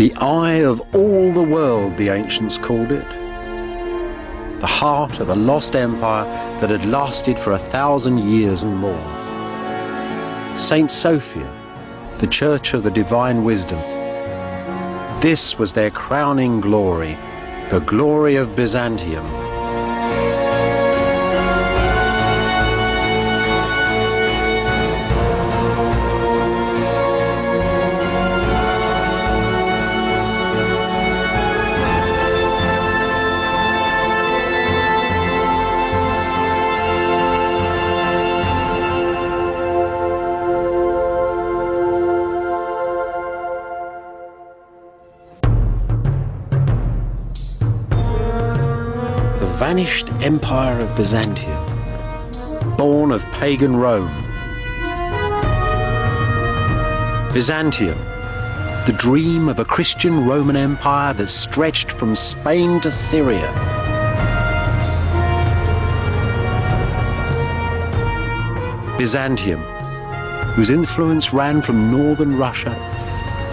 The eye of all the world, the ancients called it. The heart of a lost empire that had lasted for 1,000 years and more. Saint Sophia, the Church of the Divine Wisdom. This was their crowning glory, the glory of Byzantium. Vanished empire of Byzantium, born of pagan Rome. Byzantium, the dream of a Christian Roman empire that stretched from Spain to Syria. Byzantium, whose influence ran from northern Russia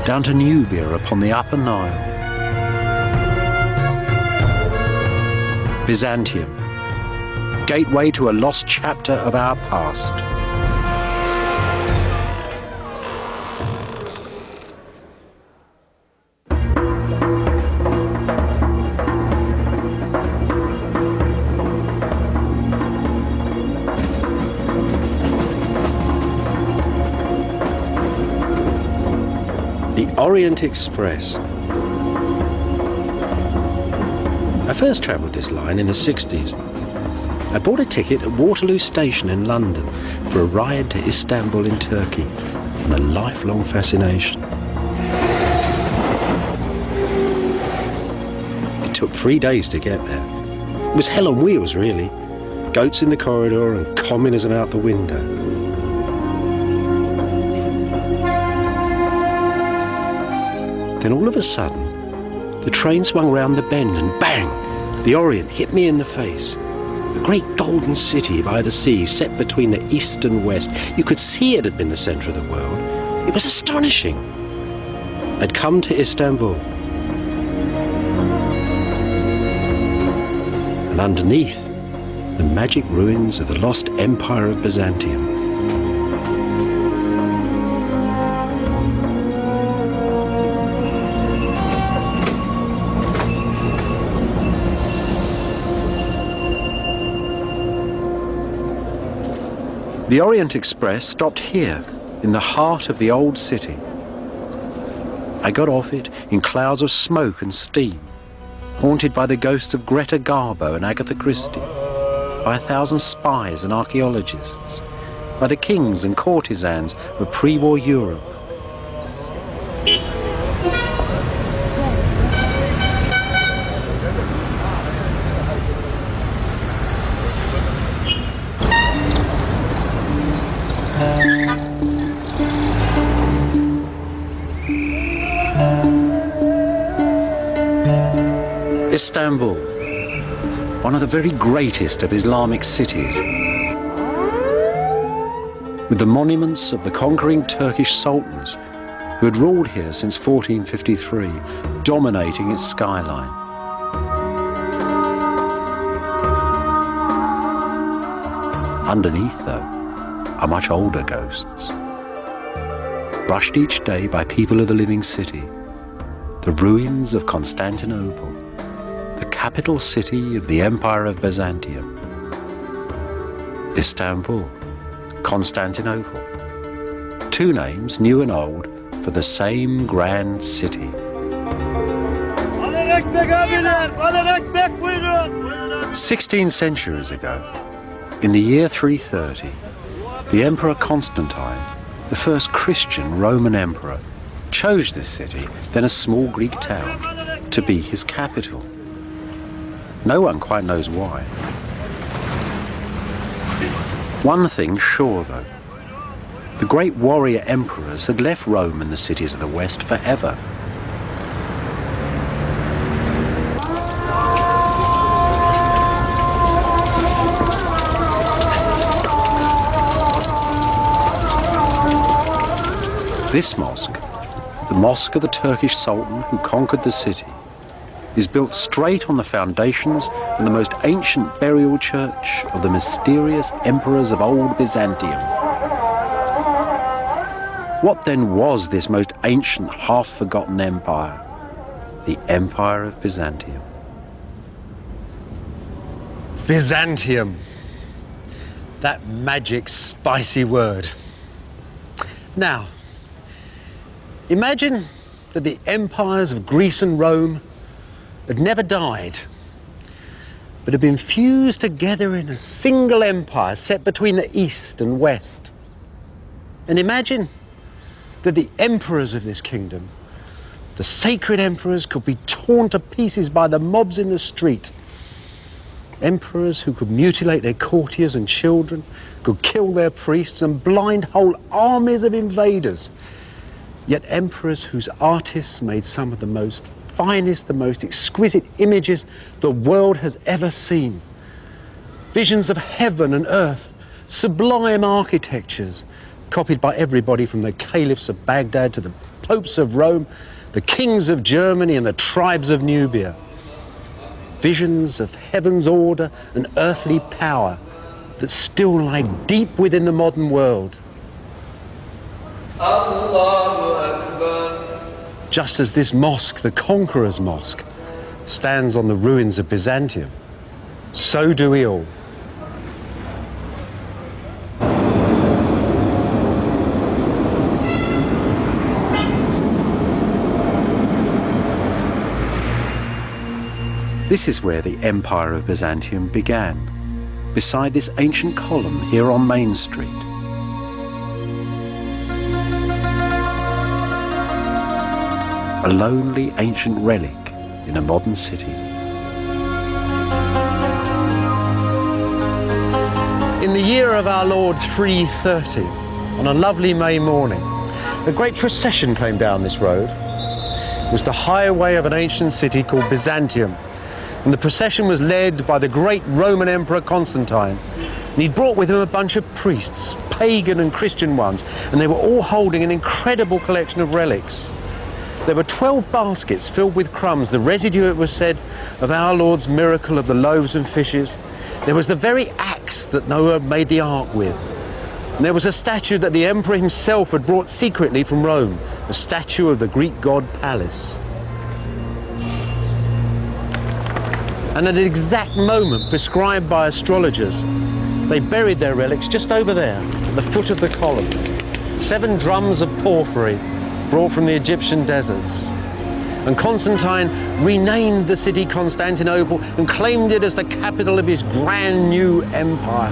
down to Nubia upon the Upper Nile. Byzantium, gateway to a lost chapter of our past. The Orient Express. I first travelled this line in the 60s. I bought a ticket at Waterloo Station in London for a ride to Istanbul in Turkey, and a lifelong fascination. It took 3 days to get there. It was hell on wheels, really. Goats in the corridor and communism out the window. Then all of a sudden, the train swung round the bend and bang! The Orient hit me in the face. A great golden city by the sea, set between the east and west. You could see it had been the centre of the world. It was astonishing. I'd come to Istanbul. And underneath, the magic ruins of the lost empire of Byzantium. The Orient Express stopped here, in the heart of the old city. I got off it in clouds of smoke and steam, haunted by the ghosts of Greta Garbo and Agatha Christie, by 1,000 spies and archaeologists, by the kings and courtesans of pre-war Europe. Istanbul, one of the very greatest of Islamic cities, with the monuments of the conquering Turkish sultans who had ruled here since 1453, dominating its skyline. Underneath, though, are much older ghosts, brushed each day by people of the living city, the ruins of Constantinople, capital city of the Empire of Byzantium. Istanbul, Constantinople, two names, new and old, for the same grand city. 16 centuries ago, in the year 330, the Emperor Constantine, the first Christian Roman emperor, chose this city, then a small Greek town, to be his capital. No one quite knows why. One thing's sure, though. The great warrior emperors had left Rome and the cities of the West forever. This mosque, The mosque of the Turkish Sultan who conquered the city is built straight on the foundations of the most ancient burial church of the mysterious emperors of old Byzantium. What then was this most ancient, half-forgotten empire? The Empire of Byzantium. Byzantium. That magic, spicy word. Now, imagine that the empires of Greece and Rome had never died, but had been fused together in a single empire set between the East and West. And imagine that the emperors of this kingdom, the sacred emperors, could be torn to pieces by the mobs in the street. Emperors who could mutilate their courtiers and children, could kill their priests and blind whole armies of invaders. Yet emperors whose artists made some of the most finest, the most exquisite images the world has ever seen. Visions of heaven and earth, sublime architectures, copied by everybody from the caliphs of Baghdad to the popes of Rome, the kings of Germany and the tribes of Nubia. Visions of heaven's order and earthly power that still lie deep within the modern world. Just as this mosque, the Conqueror's Mosque, stands on the ruins of Byzantium, so do we all. This is where the Empire of Byzantium began, beside this ancient column here on Main Street. A lonely ancient relic in a modern city. In the year of our Lord 330, on a lovely May morning, a great procession came down this road. It was the highway of an ancient city called Byzantium. And the procession was led by the great Roman Emperor Constantine. And he'd brought with him a bunch of priests, pagan and Christian ones, and they were all holding an incredible collection of relics. There were 12 baskets filled with crumbs, the residue, it was said, of our Lord's miracle of the loaves and fishes. There was the very axe that Noah made the ark with. And there was a statue that the emperor himself had brought secretly from Rome, a statue of the Greek god Pallas. And at an exact moment prescribed by astrologers, they buried their relics just over there, at the foot of the column. 7 drums of porphyry brought from the Egyptian deserts. And Constantine renamed the city Constantinople and claimed it as the capital of his grand new empire.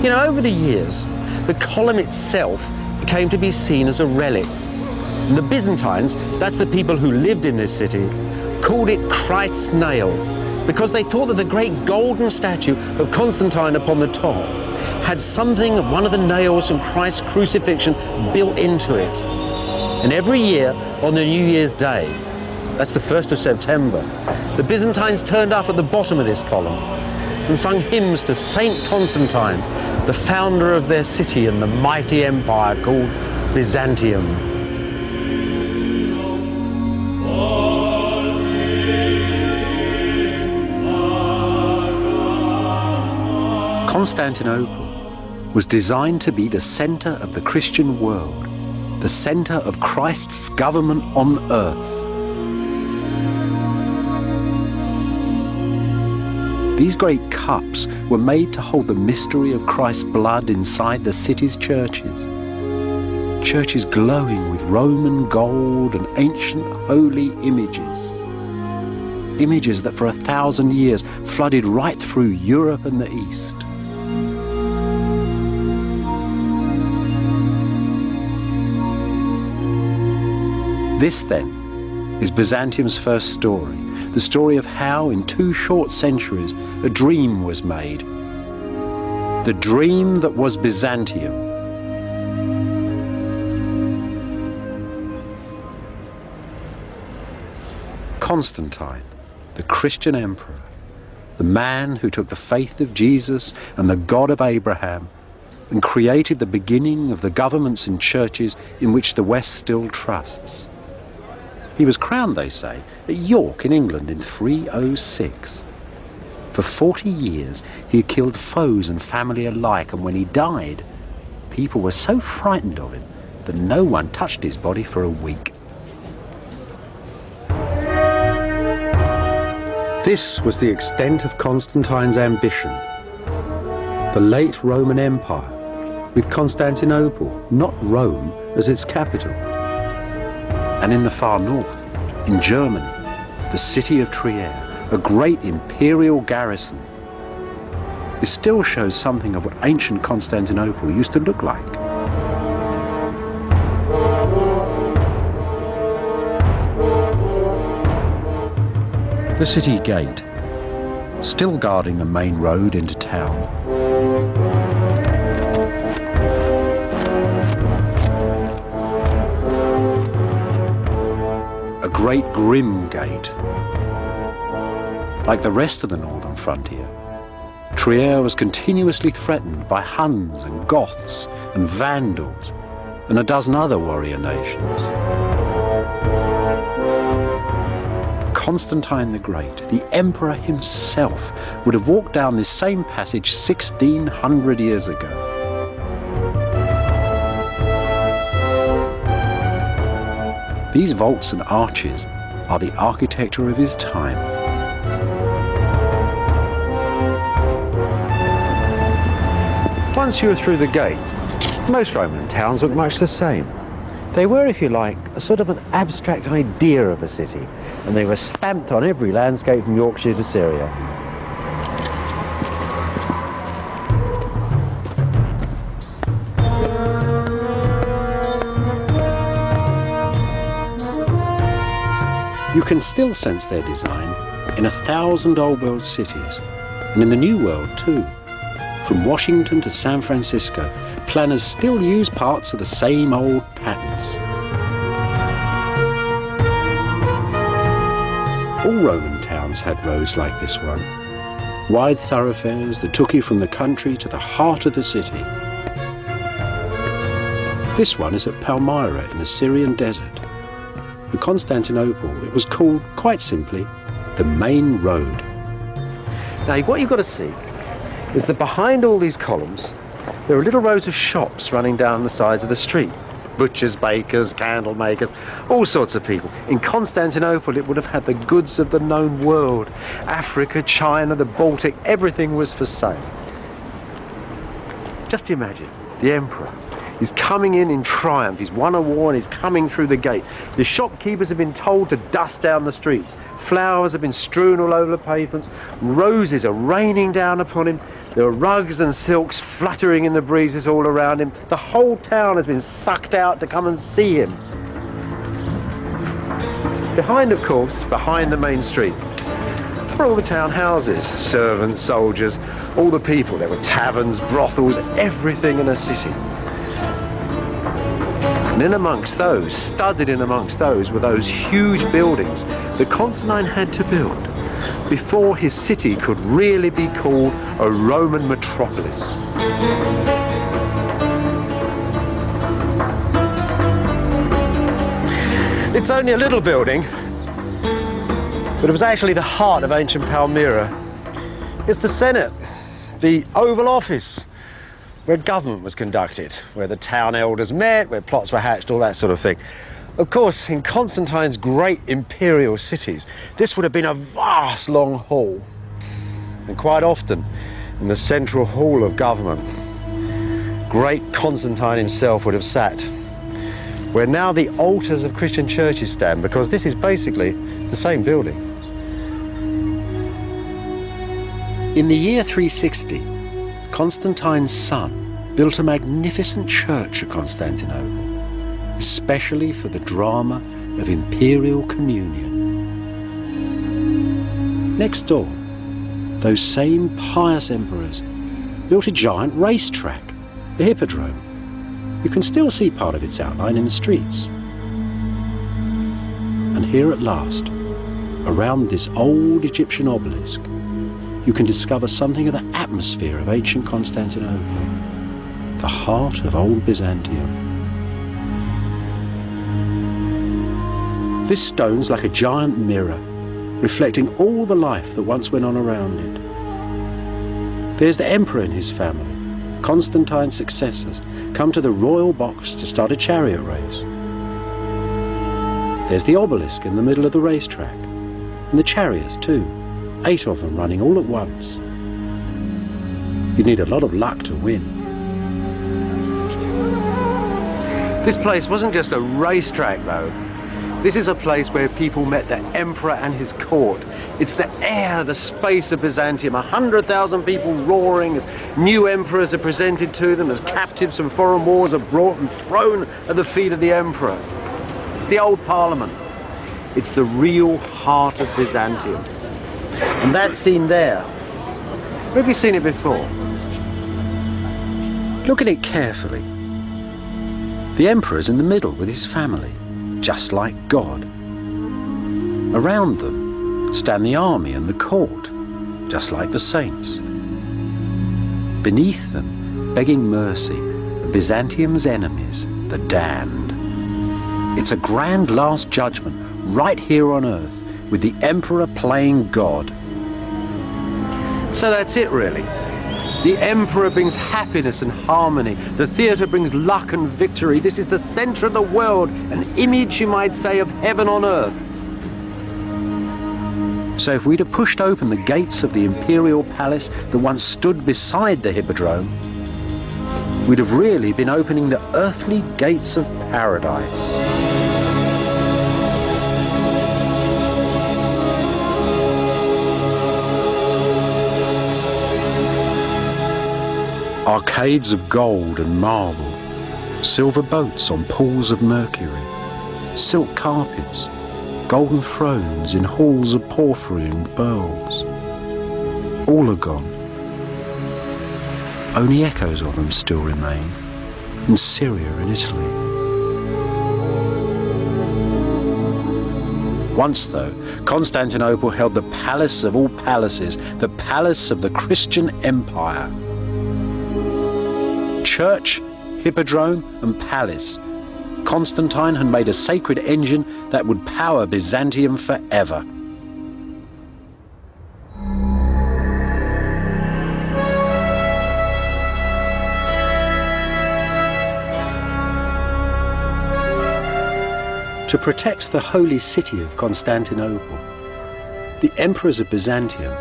You know, over the years, the column itself came to be seen as a relic. And the Byzantines, that's the people who lived in this city, called it Christ's nail, because they thought that the great golden statue of Constantine upon the top had something of one of the nails from Christ's crucifixion built into it. And every year on the New Year's Day, that's the 1st of September, the Byzantines turned up at the bottom of this column and sung hymns to Saint Constantine, the founder of their city and the mighty empire called Byzantium. Constantinople was designed to be the center of the Christian world, the center of Christ's government on earth. These great cups were made to hold the mystery of Christ's blood inside the city's churches. Churches glowing with Roman gold and ancient holy images. Images that for 1,000 years flooded right through Europe and the East. This, then, is Byzantium's first story, the story of how, in 2 short centuries, a dream was made. The dream that was Byzantium. Constantine, the Christian emperor, the man who took the faith of Jesus and the God of Abraham and created the beginning of the governments and churches in which the West still trusts. He was crowned, they say, at York in England in 306. For 40 years he had killed foes and family alike, and when he died, people were so frightened of him that no one touched his body for a week. This was the extent of Constantine's ambition. The late Roman Empire, with Constantinople, not Rome, as its capital. And in the far north, in Germany, the city of Trier, a great imperial garrison. This still shows something of what ancient Constantinople used to look like. The city gate, still guarding the main road into town. A great grim gate. Like the rest of the northern frontier, Trier was continuously threatened by Huns and Goths and Vandals and a dozen other warrior nations. Constantine the Great, the emperor himself, would have walked down this same passage 1600 years ago. These vaults and arches are the architecture of his time. Once you were through the gate, most Roman towns looked much the same. They were, if you like, a sort of an abstract idea of a city, and they were stamped on every landscape from Yorkshire to Syria. You can still sense their design in 1,000 Old World cities, and in the New World too. From Washington to San Francisco, planners still use parts of the same old patterns. All Roman towns had roads like this one, wide thoroughfares that took you from the country to the heart of the city. This one is at Palmyra in the Syrian desert. In Constantinople, it was called, quite simply, the main road. Now, what you've got to see is that behind all these columns, there are little rows of shops running down the sides of the street. Butchers, bakers, candle makers, all sorts of people. In Constantinople, it would have had the goods of the known world. Africa, China, the Baltic, everything was for sale. Just imagine, the emperor. He's coming in triumph. He's won a war and he's coming through the gate. The shopkeepers have been told to dust down the streets. Flowers have been strewn all over the pavements. Roses are raining down upon him. There are rugs and silks fluttering in the breezes all around him. The whole town has been sucked out to come and see him. Behind, of course, behind the main street, were all the town houses, servants, soldiers, all the people. There were taverns, brothels, everything in a city. And in amongst those, studded in amongst those, were those huge buildings that Constantine had to build before his city could really be called a Roman metropolis. It's only a little building, but it was actually the heart of ancient Palmyra. It's the Senate, the Oval Office, where government was conducted, where the town elders met, where plots were hatched, all that sort of thing. Of course, in Constantine's great imperial cities, this would have been a vast long hall. And quite often, in the central hall of government, great Constantine himself would have sat, where now the altars of Christian churches stand, because this is basically the same building. In the year 360, Constantine's son built a magnificent church at Constantinople, especially for the drama of imperial communion. Next door, those same pious emperors built a giant racetrack, the Hippodrome. You can still see part of its outline in the streets. And here at last, around this old Egyptian obelisk, you can discover something of the atmosphere of ancient Constantinople. the heart of old Byzantium. This stone's like a giant mirror, reflecting all the life that once went on around it. There's the emperor and his family. Constantine's successors come to the royal box to start a chariot race. There's the obelisk in the middle of the racetrack, and the chariots too, 8 of them running all at once. You'd need a lot of luck to win. This place wasn't just a racetrack though. This is a place where people met the emperor and his court. It's the air, the space of Byzantium, 100,000 people roaring as new emperors are presented to them, as captives from foreign wars are brought and thrown at the feet of the emperor. It's the old parliament. It's the real heart of Byzantium. And that scene there, where have you seen it before? Look at it carefully. The emperor's in the middle with his family, just like God. Around them stand the army and the court, just like the saints. Beneath them, begging mercy, are Byzantium's enemies, the damned. It's a grand last judgment right here on earth, with the emperor playing God. So that's it really. The emperor brings happiness and harmony. The theatre brings luck and victory. This is the centre of the world, an image, you might say, of heaven on earth. So if we'd have pushed open the gates of the imperial palace that once stood beside the hippodrome, we'd have really been opening the earthly gates of paradise. Arcades of gold and marble, silver boats on pools of mercury, silk carpets, golden thrones in halls of porphyry and pearls. All are gone. Only echoes of them still remain in Syria and Italy. Once, though, Constantinople held the palace of all palaces, the palace of the Christian Empire. Church, hippodrome and palace, Constantine had made a sacred engine that would power Byzantium forever. To protect the holy city of Constantinople, the emperors of Byzantium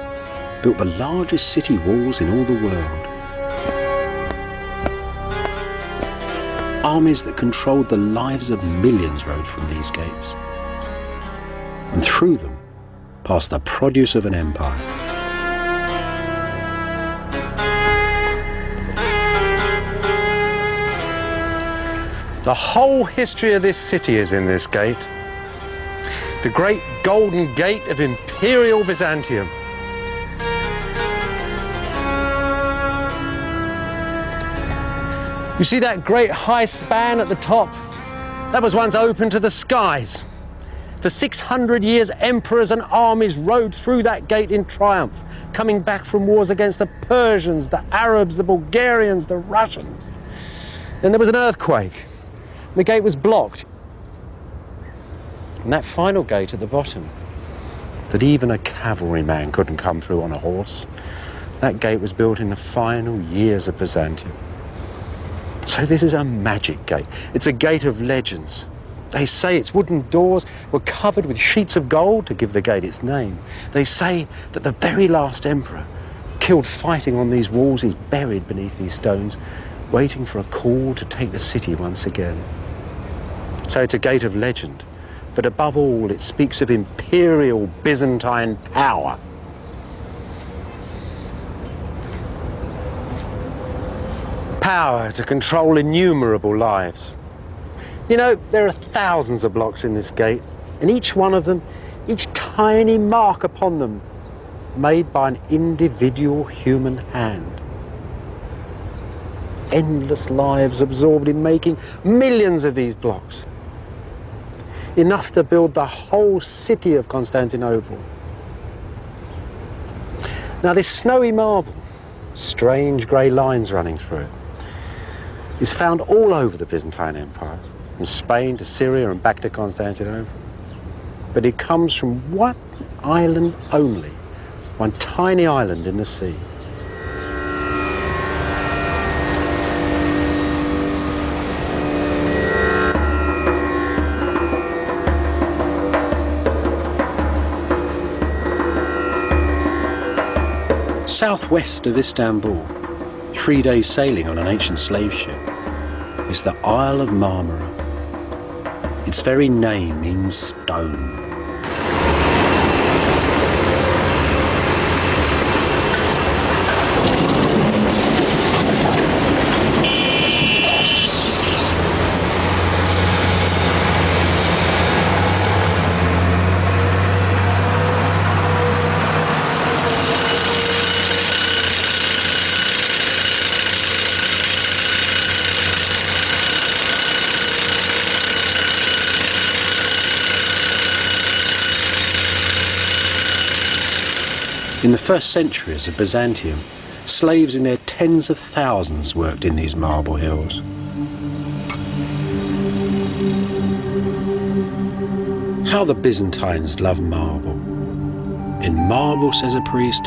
built the largest city walls in all the world. Armies that controlled the lives of millions rode from these gates, and through them passed the produce of an empire. The whole history of this city is in this gate. The great golden gate of imperial Byzantium. You see that great high span at the top? That was once open to the skies. For 600 years, emperors and armies rode through that gate in triumph, coming back from wars against the Persians, the Arabs, the Bulgarians, the Russians. Then there was an earthquake. The gate was blocked. And that final gate at the bottom, that even a cavalryman couldn't come through on a horse, that gate was built in the final years of Byzantium. So this is a magic gate. It's a gate of legends. They say its wooden doors were covered with sheets of gold to give the gate its name. They say that the very last emperor, killed fighting on these walls, is buried beneath these stones, waiting for a call to take the city once again. So it's a gate of legend, but above all it speaks of imperial Byzantine power. Power to control innumerable lives. You know, there are thousands of blocks in this gate, and each one of them, each tiny mark upon them, made by an individual human hand. Endless lives absorbed in making millions of these blocks. Enough to build the whole city of Constantinople. Now this snowy marble, strange grey lines running through it. is found all over the Byzantine Empire, from Spain to Syria and back to Constantinople. But it comes from one island only, one tiny island in the sea. Southwest of Istanbul, 3 days sailing on an ancient slave ship, is the Isle of Marmara. Its very name means stone. In the first centuries of Byzantium, slaves in their tens of thousands worked in these marble hills. How the Byzantines love marble. In marble, says a priest,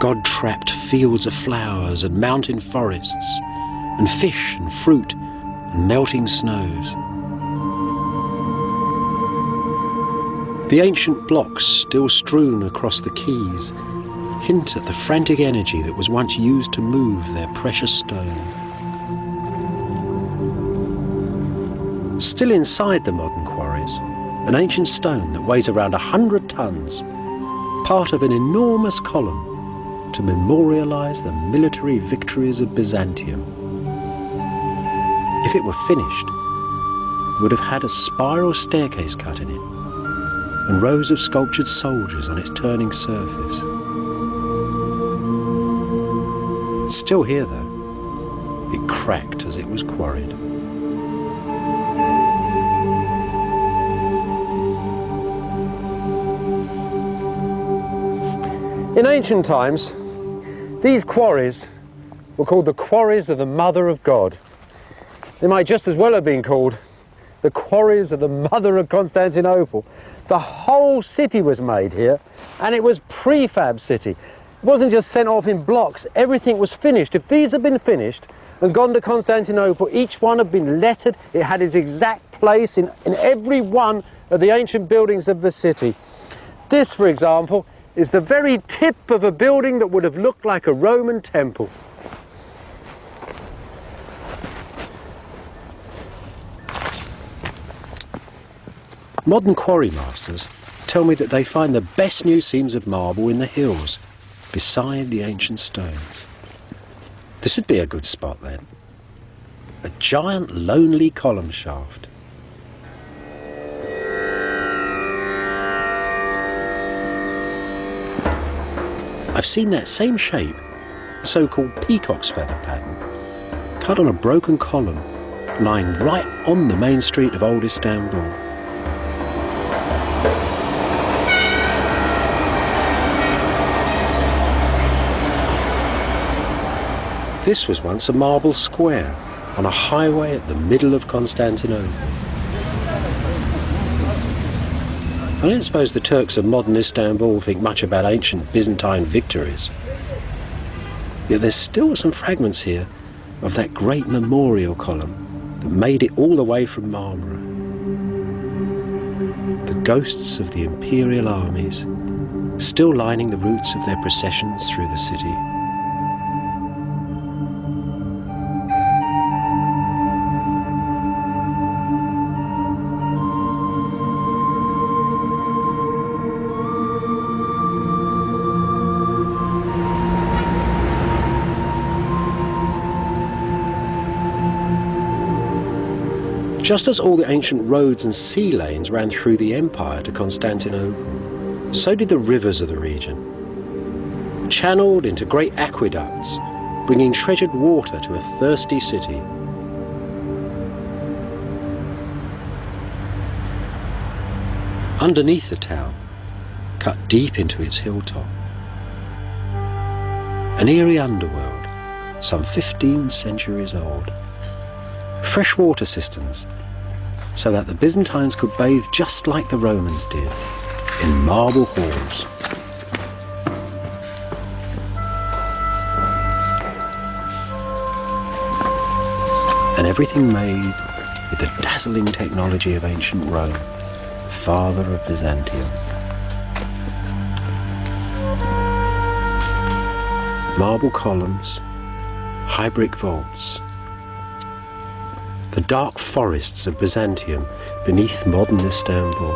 God trapped fields of flowers and mountain forests, and fish and fruit and melting snows. The ancient blocks still strewn across the quays hint at the frantic energy that was once used to move their precious stone. Still inside the modern quarries, an ancient stone that weighs around 100 tons, part of an enormous column to memorialise the military victories of Byzantium. If it were finished, it would have had a spiral staircase cut in it, and rows of sculptured soldiers on its turning surface. It's still here though. It cracked as it was quarried. In ancient times, these quarries were called the quarries of the Mother of God. They might just as well have been called the quarries of the Mother of Constantinople. The whole city was made here, and it was prefab city. It wasn't just sent off in blocks, everything was finished. If these had been finished and gone to Constantinople, each one had been lettered, it had its exact place in every one of the ancient buildings of the city. This, for example, is the very tip of a building that would have looked like a Roman temple. Modern quarry masters tell me that they find the best new seams of marble in the hills, beside the ancient stones. This would be a good spot then. A giant lonely column shaft. I've seen that same shape, a so-called peacock's feather pattern, cut on a broken column lying right on the main street of old Istanbul. This was once a marble square on a highway at the middle of Constantinople. I don't suppose the Turks of modern Istanbul think much about ancient Byzantine victories. Yet there's still some fragments here of that great memorial column that made it all the way from Marmara. The ghosts of the imperial armies still lining the routes of their processions through the city. Just as all the ancient roads and sea lanes ran through the empire to Constantinople, so did the rivers of the region, channeled into great aqueducts, bringing treasured water to a thirsty city. Underneath the town, cut deep into its hilltop, an eerie underworld, some 15 centuries old. freshwater cisterns, so that the Byzantines could bathe just like the Romans did, in marble halls. And everything made with the dazzling technology of ancient Rome, father of Byzantium. Marble columns, high brick vaults, the dark forests of Byzantium beneath modern Istanbul.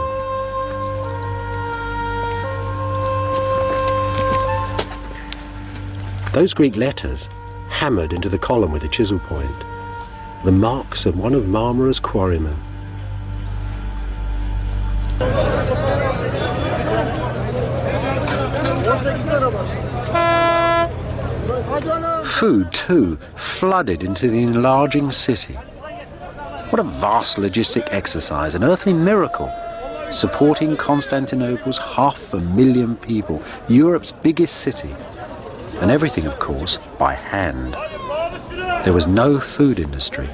Those Greek letters, hammered into the column with a chisel point, the marks of one of Marmara's quarrymen. Food, too, flooded into the enlarging city. What a vast logistic exercise, an earthly miracle, supporting Constantinople's 500,000 people, Europe's biggest city. And everything, of course, by hand. There was no food industry.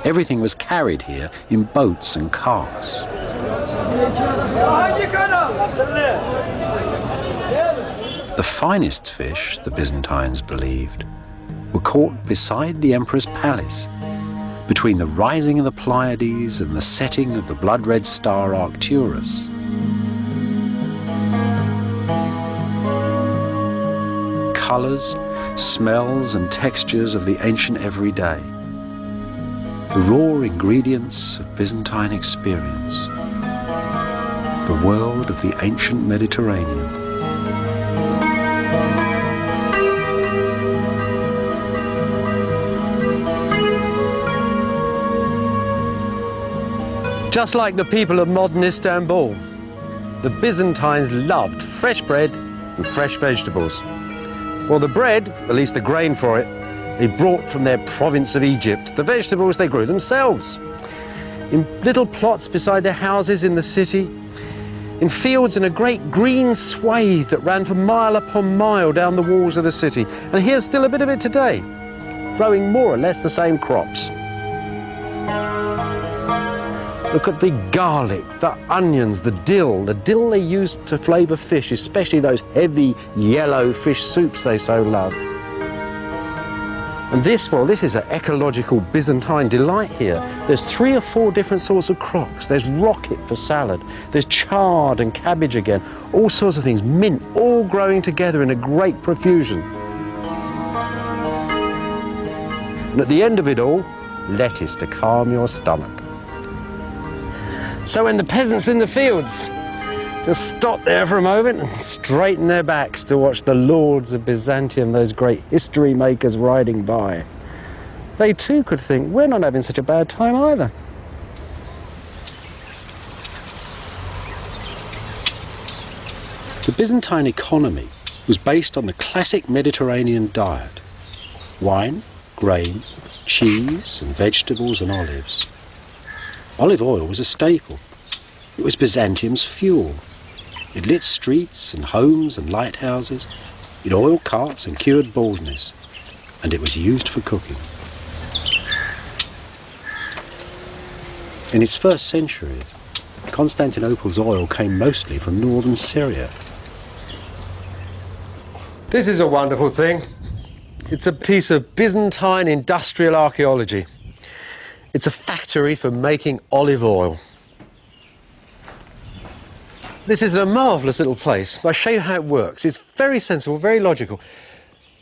Everything was carried here in boats and carts. The finest fish, the Byzantines believed, were caught beside the emperor's palace, between the rising of the Pleiades and the setting of the blood-red star Arcturus. Colours, smells and textures of the ancient everyday. The raw ingredients of Byzantine experience. The world of the ancient Mediterranean. Just like the people of modern Istanbul, the Byzantines loved fresh bread and fresh vegetables. Well, the bread, at least the grain for it, they brought from their province of Egypt. The vegetables they grew themselves, in little plots beside their houses in the city, in fields in a great green swathe that ran for mile upon mile down the walls of the city. And here's still a bit of it today, growing more or less the same crops. Look at the garlic, the onions, the dill they used to flavour fish, especially those heavy yellow fish soups they so love. And this, well, this is an ecological Byzantine delight here. There's 3 or 4 different sorts of crocks. There's rocket for salad. There's chard and cabbage again. All sorts of things, mint, all growing together in a great profusion. And at the end of it all, lettuce to calm your stomach. So when the peasants in the fields just stop there for a moment and straighten their backs to watch the lords of Byzantium, those great history makers riding by, they too could think, we're not having such a bad time either. The Byzantine economy was based on the classic Mediterranean diet: wine, grain, cheese and vegetables and olives. Olive oil was a staple. It was Byzantium's fuel. It lit streets and homes and lighthouses. It oiled carts and cured baldness. And it was used for cooking. In its first centuries, Constantinople's oil came mostly from northern Syria. This is a wonderful thing. It's a piece of Byzantine industrial archaeology. It's a factory for making olive oil. This is a marvellous little place. I'll show you how it works. It's very sensible, very logical.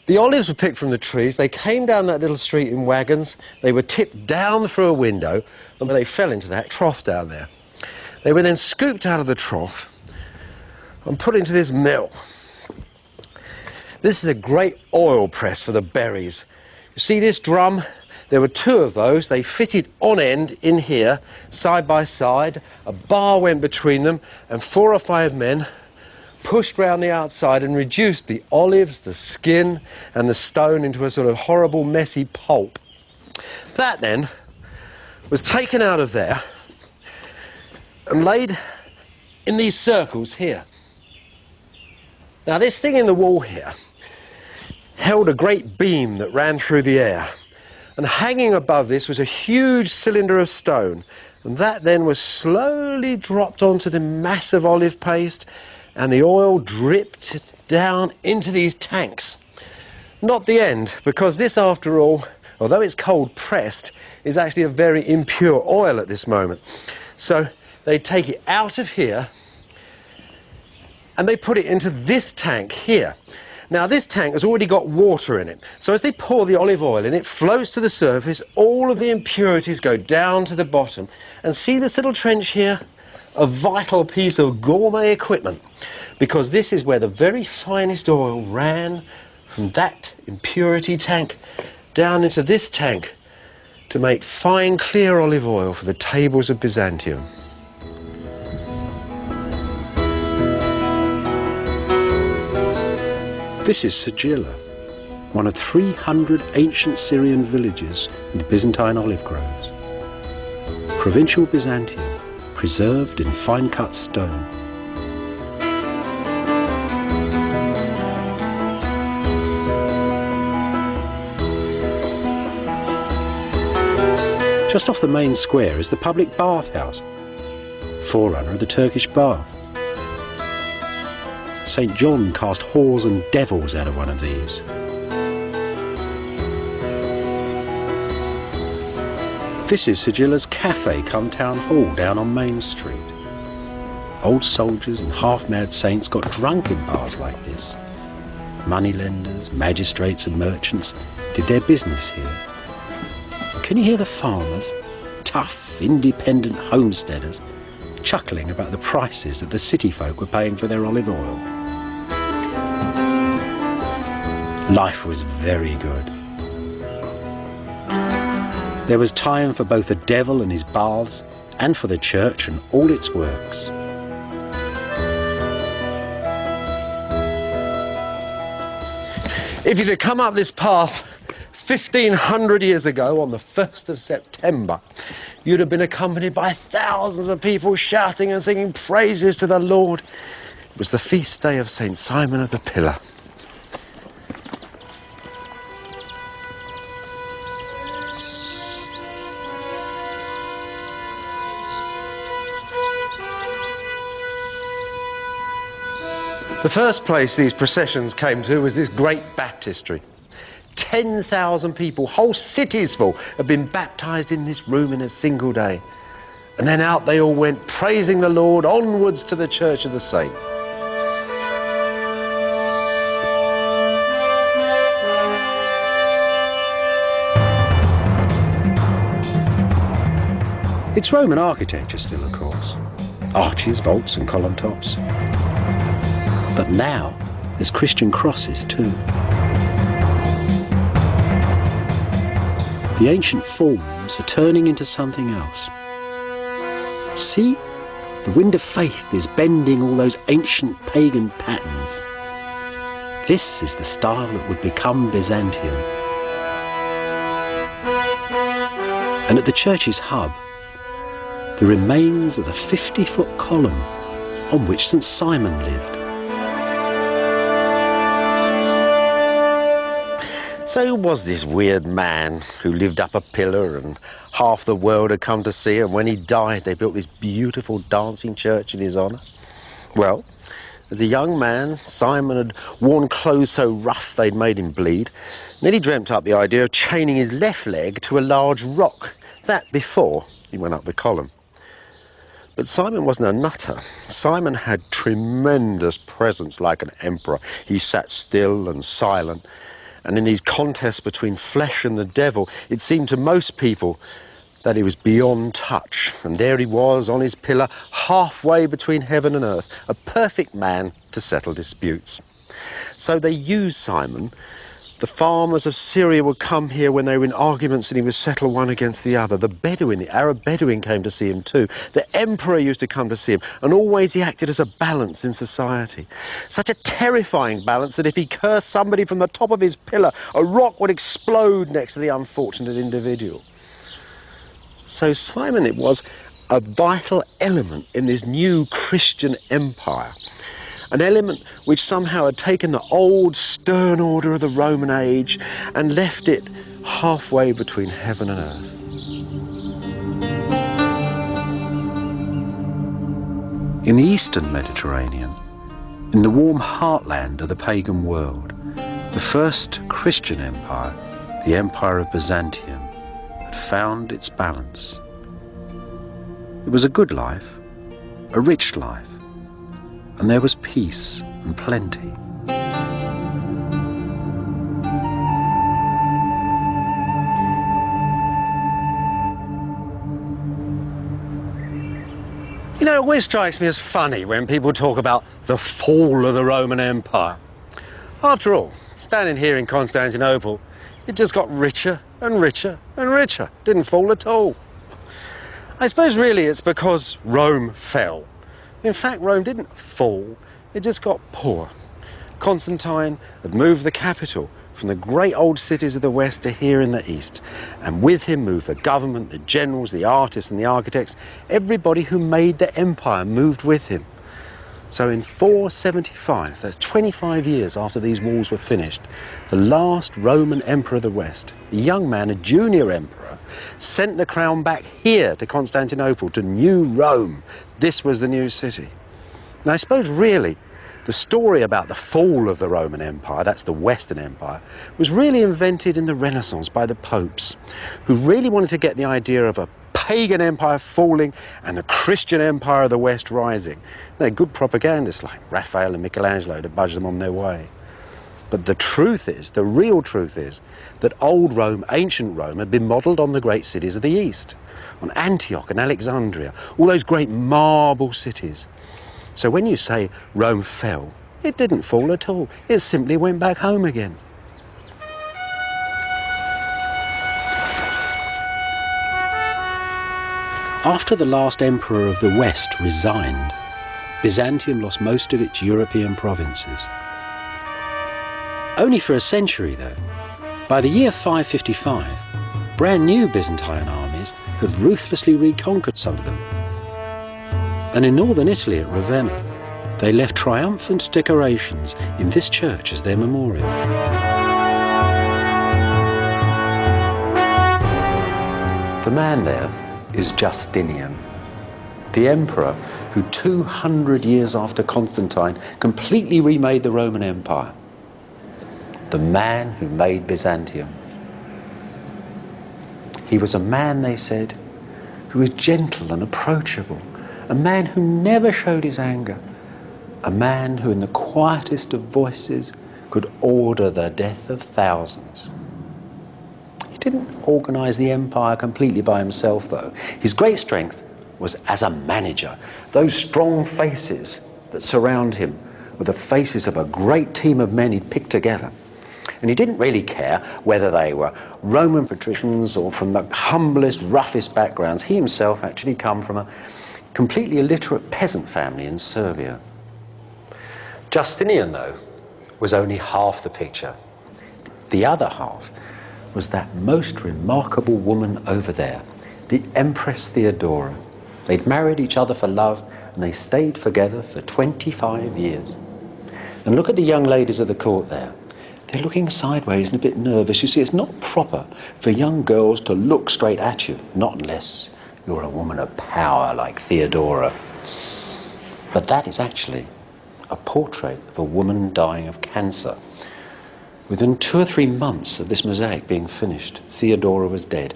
The olives were picked from the trees. They came down that little street in wagons. They were tipped down through a window, and they fell into that trough down there. They were then scooped out of the trough and put into this mill. This is a great oil press for the berries. You see this drum? There were 2 of those. They fitted on end in here, side by side. A bar went between them, and 4 or 5 men pushed round the outside and reduced the olives, the skin, and the stone into a sort of horrible, messy pulp. That then was taken out of there and laid in these circles here. Now, this thing in the wall here held a great beam that ran through the air. And hanging above this was a huge cylinder of stone. And that then was slowly dropped onto the massive olive paste, and the oil dripped down into these tanks. Not the end, because this, after all, although it's cold pressed, is actually a very impure oil at this moment. So they take it out of here and they put it into this tank here. Now this tank has already got water in it, so as they pour the olive oil in, it floats to the surface, all of the impurities go down to the bottom. And see this little trench here? A vital piece of gourmet equipment, because this is where the very finest oil ran from that impurity tank down into this tank to make fine clear olive oil for the tables of Byzantium. This is Sigilla, one of 300 ancient Syrian villages with Byzantine olive groves. Provincial Byzantium, preserved in fine-cut stone. Just off the main square is the public bathhouse, forerunner of the Turkish bath. St. John cast whores and devils out of one of these. This is Sigilla's cafe come town hall down on Main Street. Old soldiers and half-mad saints got drunk in bars like this. Moneylenders, magistrates and merchants did their business here. And can you hear the farmers, tough, independent homesteaders, chuckling about the prices that the city folk were paying for their olive oil? Life was very good. There was time for both the devil and his baths, and for the church and all its works. If you'd have come up this path 1,500 years ago on the 1st of September, you'd have been accompanied by thousands of people shouting and singing praises to the Lord. It was the feast day of St. Simon of the Pillar. The first place these processions came to was this great baptistry. 10,000 people, whole cities full, had been baptised in this room in a single day. And then out they all went, praising the Lord, onwards to the Church of the Saint. It's Roman architecture still, of course. Arches, vaults and column tops. But now there's Christian crosses too. The ancient forms are turning into something else. See? The wind of faith is bending all those ancient pagan patterns. This is the style that would become Byzantium. And at the church's hub, the remains of the 50-foot column on which St. Simon lived. So who was this weird man who lived up a pillar and half the world had come to see him? When he died, they built this beautiful dancing church in his honour. Well, as a young man, Simon had worn clothes so rough they'd made him bleed. Then he dreamt up the idea of chaining his left leg to a large rock. That before he went up the column. But Simon wasn't a nutter. Simon had tremendous presence like an emperor. He sat still and silent. And in these contests between flesh and the devil, it seemed to most people that he was beyond touch. And there he was on his pillar, halfway between heaven and earth, a perfect man to settle disputes. So they used Simon. The farmers of Syria would come here when they were in arguments and he would settle one against the other. The Bedouin, the Arab Bedouin, came to see him too. The emperor used to come to see him, and always he acted as a balance in society. Such a terrifying balance that if he cursed somebody from the top of his pillar, a rock would explode next to the unfortunate individual. So Simon, it was a vital element in this new Christian empire. An element which somehow had taken the old stern order of the Roman age and left it halfway between heaven and earth. In the eastern Mediterranean, in the warm heartland of the pagan world, the first Christian empire, the Empire of Byzantium, had found its balance. It was a good life, a rich life, and there was peace and plenty. You know, it always strikes me as funny when people talk about the fall of the Roman Empire. After all, standing here in Constantinople, it just got richer and richer and richer. Didn't fall at all. I suppose really it's because Rome fell. In fact, Rome didn't fall, it just got poor. Constantine had moved the capital from the great old cities of the west to here in the east, and with him moved the government, the generals, the artists and the architects. Everybody who made the empire moved with him. So in 475, that's 25 years after these walls were finished, the last Roman emperor of the west, a young man, a junior emperor, sent the crown back here to Constantinople, to New Rome. This was the new city. And I suppose really the story about the fall of the Roman Empire, that's the Western Empire, was really invented in the Renaissance by the popes, who really wanted to get the idea of a pagan empire falling and the Christian empire of the West rising. They're good propagandists like Raphael and Michelangelo to budge them on their way. But the truth is, the real truth is, that old Rome, ancient Rome, had been modelled on the great cities of the East, on Antioch and Alexandria, all those great marble cities. So when you say Rome fell, it didn't fall at all. It simply went back home again. After the last emperor of the West resigned, Byzantium lost most of its European provinces. Only for a century, though. By the year 555, brand new Byzantine armies had ruthlessly reconquered some of them. And in northern Italy at Ravenna, they left triumphant decorations in this church as their memorial. The man there is Justinian, the emperor who 200 years after Constantine completely remade the Roman Empire. The man who made Byzantium. He was a man, they said, who was gentle and approachable, a man who never showed his anger, a man who in the quietest of voices could order the death of thousands. He didn't organise the empire completely by himself, though. His great strength was as a manager. Those strong faces that surround him were the faces of a great team of men he'd picked together. And he didn't really care whether they were Roman patricians or from the humblest, roughest backgrounds. He himself actually come from a completely illiterate peasant family in Serbia. Justinian, though, was only half the picture. The other half was that most remarkable woman over there, the Empress Theodora. They'd married each other for love, and they stayed together for 25 years. And look at the young ladies of the court there. They're looking sideways and a bit nervous. You see, it's not proper for young girls to look straight at you, not unless you're a woman of power like Theodora. But that is actually a portrait of a woman dying of cancer. Within 2 or 3 months of this mosaic being finished, Theodora was dead.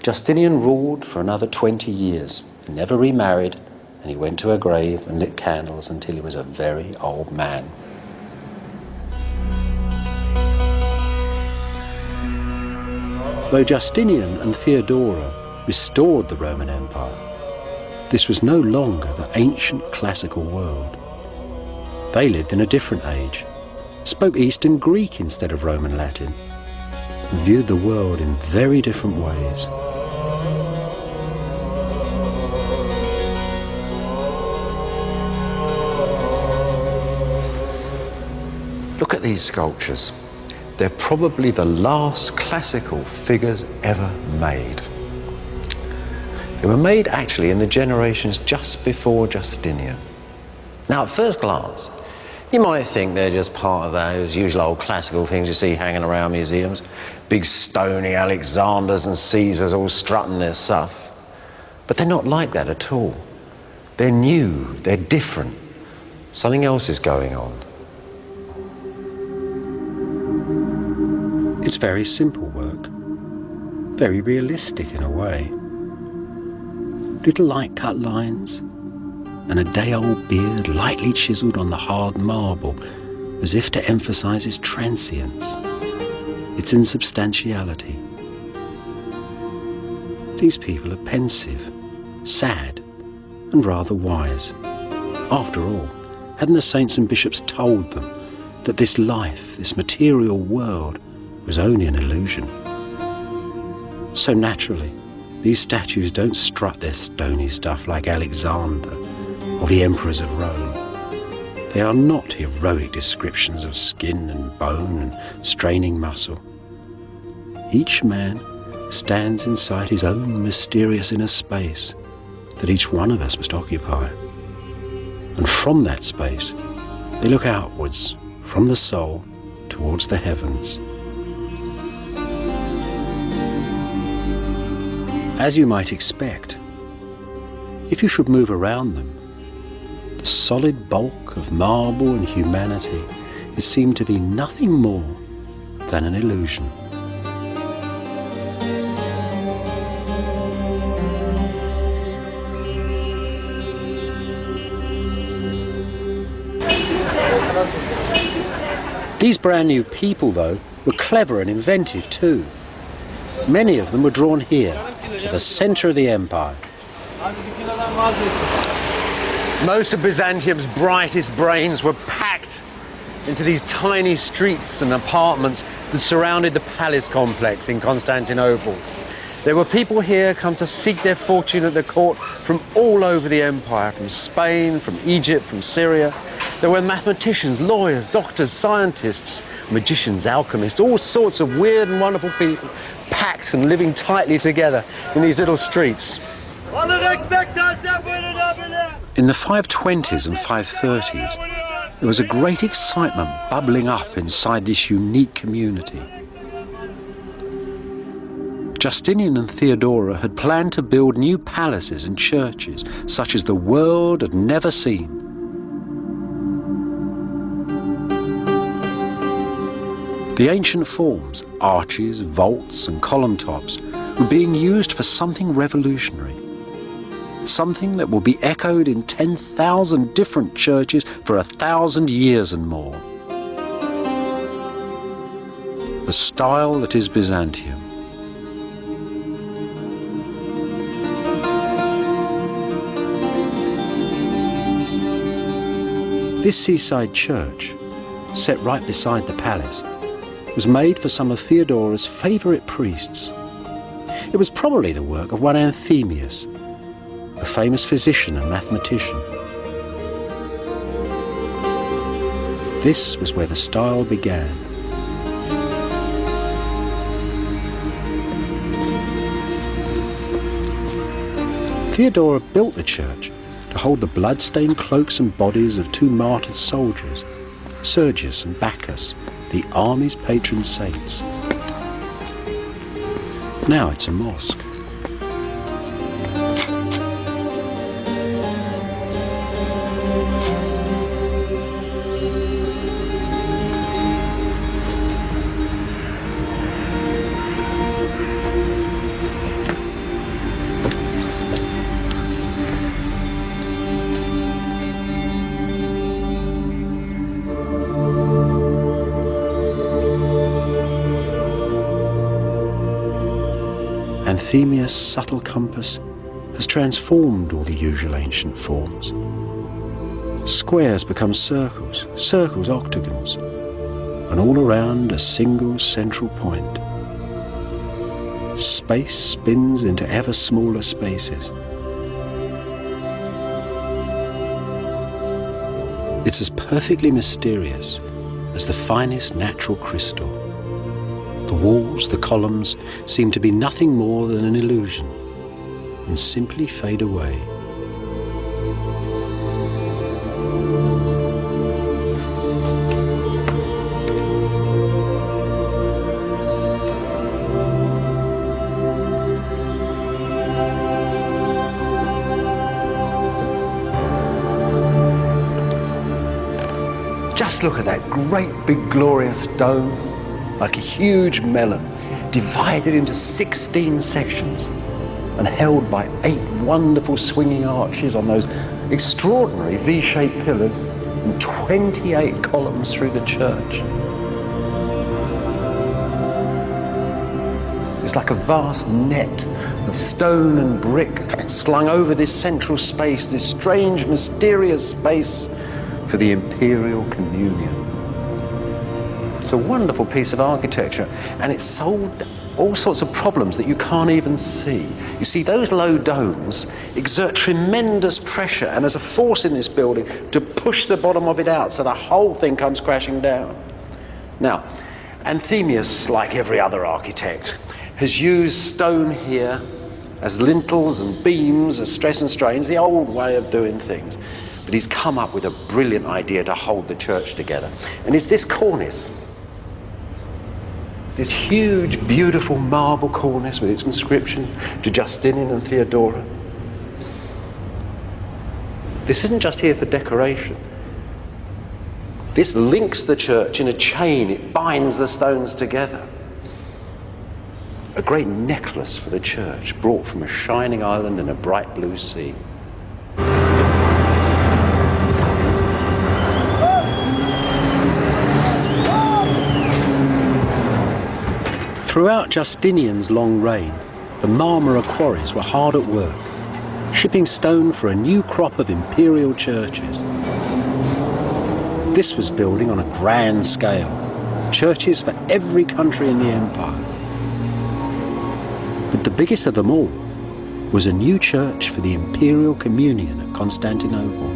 Justinian ruled for another 20 years. He never remarried, and he went to her grave and lit candles until he was a very old man. Though Justinian and Theodora restored the Roman Empire, this was no longer the ancient classical world. They lived in a different age, spoke Eastern Greek instead of Roman Latin, and viewed the world in very different ways. Look at these sculptures. They're probably the last classical figures ever made. They were made actually in the generations just before Justinian. Now, at first glance, You might think they're just part of those usual old classical things you see hanging around museums. Big stony Alexanders and Caesars all strutting their stuff. But they're not like that at all. They're new, they're different. Something else is going on. It's very simple work, very realistic in a way. Little light cut lines and a day-old beard lightly chiselled on the hard marble as if to emphasise its transience, its insubstantiality. These people are pensive, sad and rather wise. After all, hadn't the saints and bishops told them that this life, this material world, was only an illusion? So naturally, these statues don't strut their stony stuff like Alexander or the emperors of Rome. They are not heroic descriptions of skin and bone and straining muscle. Each man stands inside his own mysterious inner space that each one of us must occupy. And from that space, they look outwards from the soul towards the heavens. As you might expect, if you should move around them, the solid bulk of marble and humanity is seen to be nothing more than an illusion. These brand new people, though, were clever and inventive too. Many of them were drawn here, to the centre of the empire. Most of Byzantium's brightest brains were packed into these tiny streets and apartments that surrounded the palace complex in Constantinople. There were people here come to seek their fortune at the court from all over the empire, from Spain, from Egypt, from Syria. There were mathematicians, lawyers, doctors, scientists, magicians, alchemists, all sorts of weird and wonderful people packed and living tightly together in these little streets. In the 520s and 530s, there was a great excitement bubbling up inside this unique community. Justinian and Theodora had planned to build new palaces and churches such as the world had never seen. The ancient forms, arches, vaults and column tops, were being used for something revolutionary. Something that will be echoed in 10,000 different churches for 1,000 years and more. The style that is Byzantium. This seaside church, set right beside the palace, was made for some of Theodora's favourite priests. It was probably the work of one Anthemius, a famous physician and mathematician. This was where the style began. Theodora built the church to hold the blood-stained cloaks and bodies of two martyred soldiers, Sergius and Bacchus, the army's patron saints. Now it's a mosque. Anthemius' subtle compass has transformed all the usual ancient forms. Squares become circles, circles octagons, and all around a single central point. Space spins into ever smaller spaces. It's as perfectly mysterious as the finest natural crystal. The walls, the columns, seem to be nothing more than an illusion and simply fade away. Just look at that great big glorious dome, like a huge melon, divided into 16 sections and held by 8 wonderful swinging arches on those extraordinary V-shaped pillars and 28 columns through the church. It's like a vast net of stone and brick slung over this central space, this strange, mysterious space for the imperial communion. It's a wonderful piece of architecture, and it solved all sorts of problems that you can't even see. You see, those low domes exert tremendous pressure, and there's a force in this building to push the bottom of it out so the whole thing comes crashing down. Now, Anthemius, like every other architect, has used stone here as lintels and beams, as stress and strains, the old way of doing things. But he's come up with a brilliant idea to hold the church together. And it's this cornice. This huge, beautiful marble cornice with its inscription to Justinian and Theodora. This isn't just here for decoration. This links the church in a chain. It binds the stones together. A great necklace for the church, brought from a shining island in a bright blue sea. Throughout Justinian's long reign, the Marmara quarries were hard at work, shipping stone for a new crop of imperial churches. This was building on a grand scale, churches for every country in the empire. But the biggest of them all was a new church for the imperial communion at Constantinople.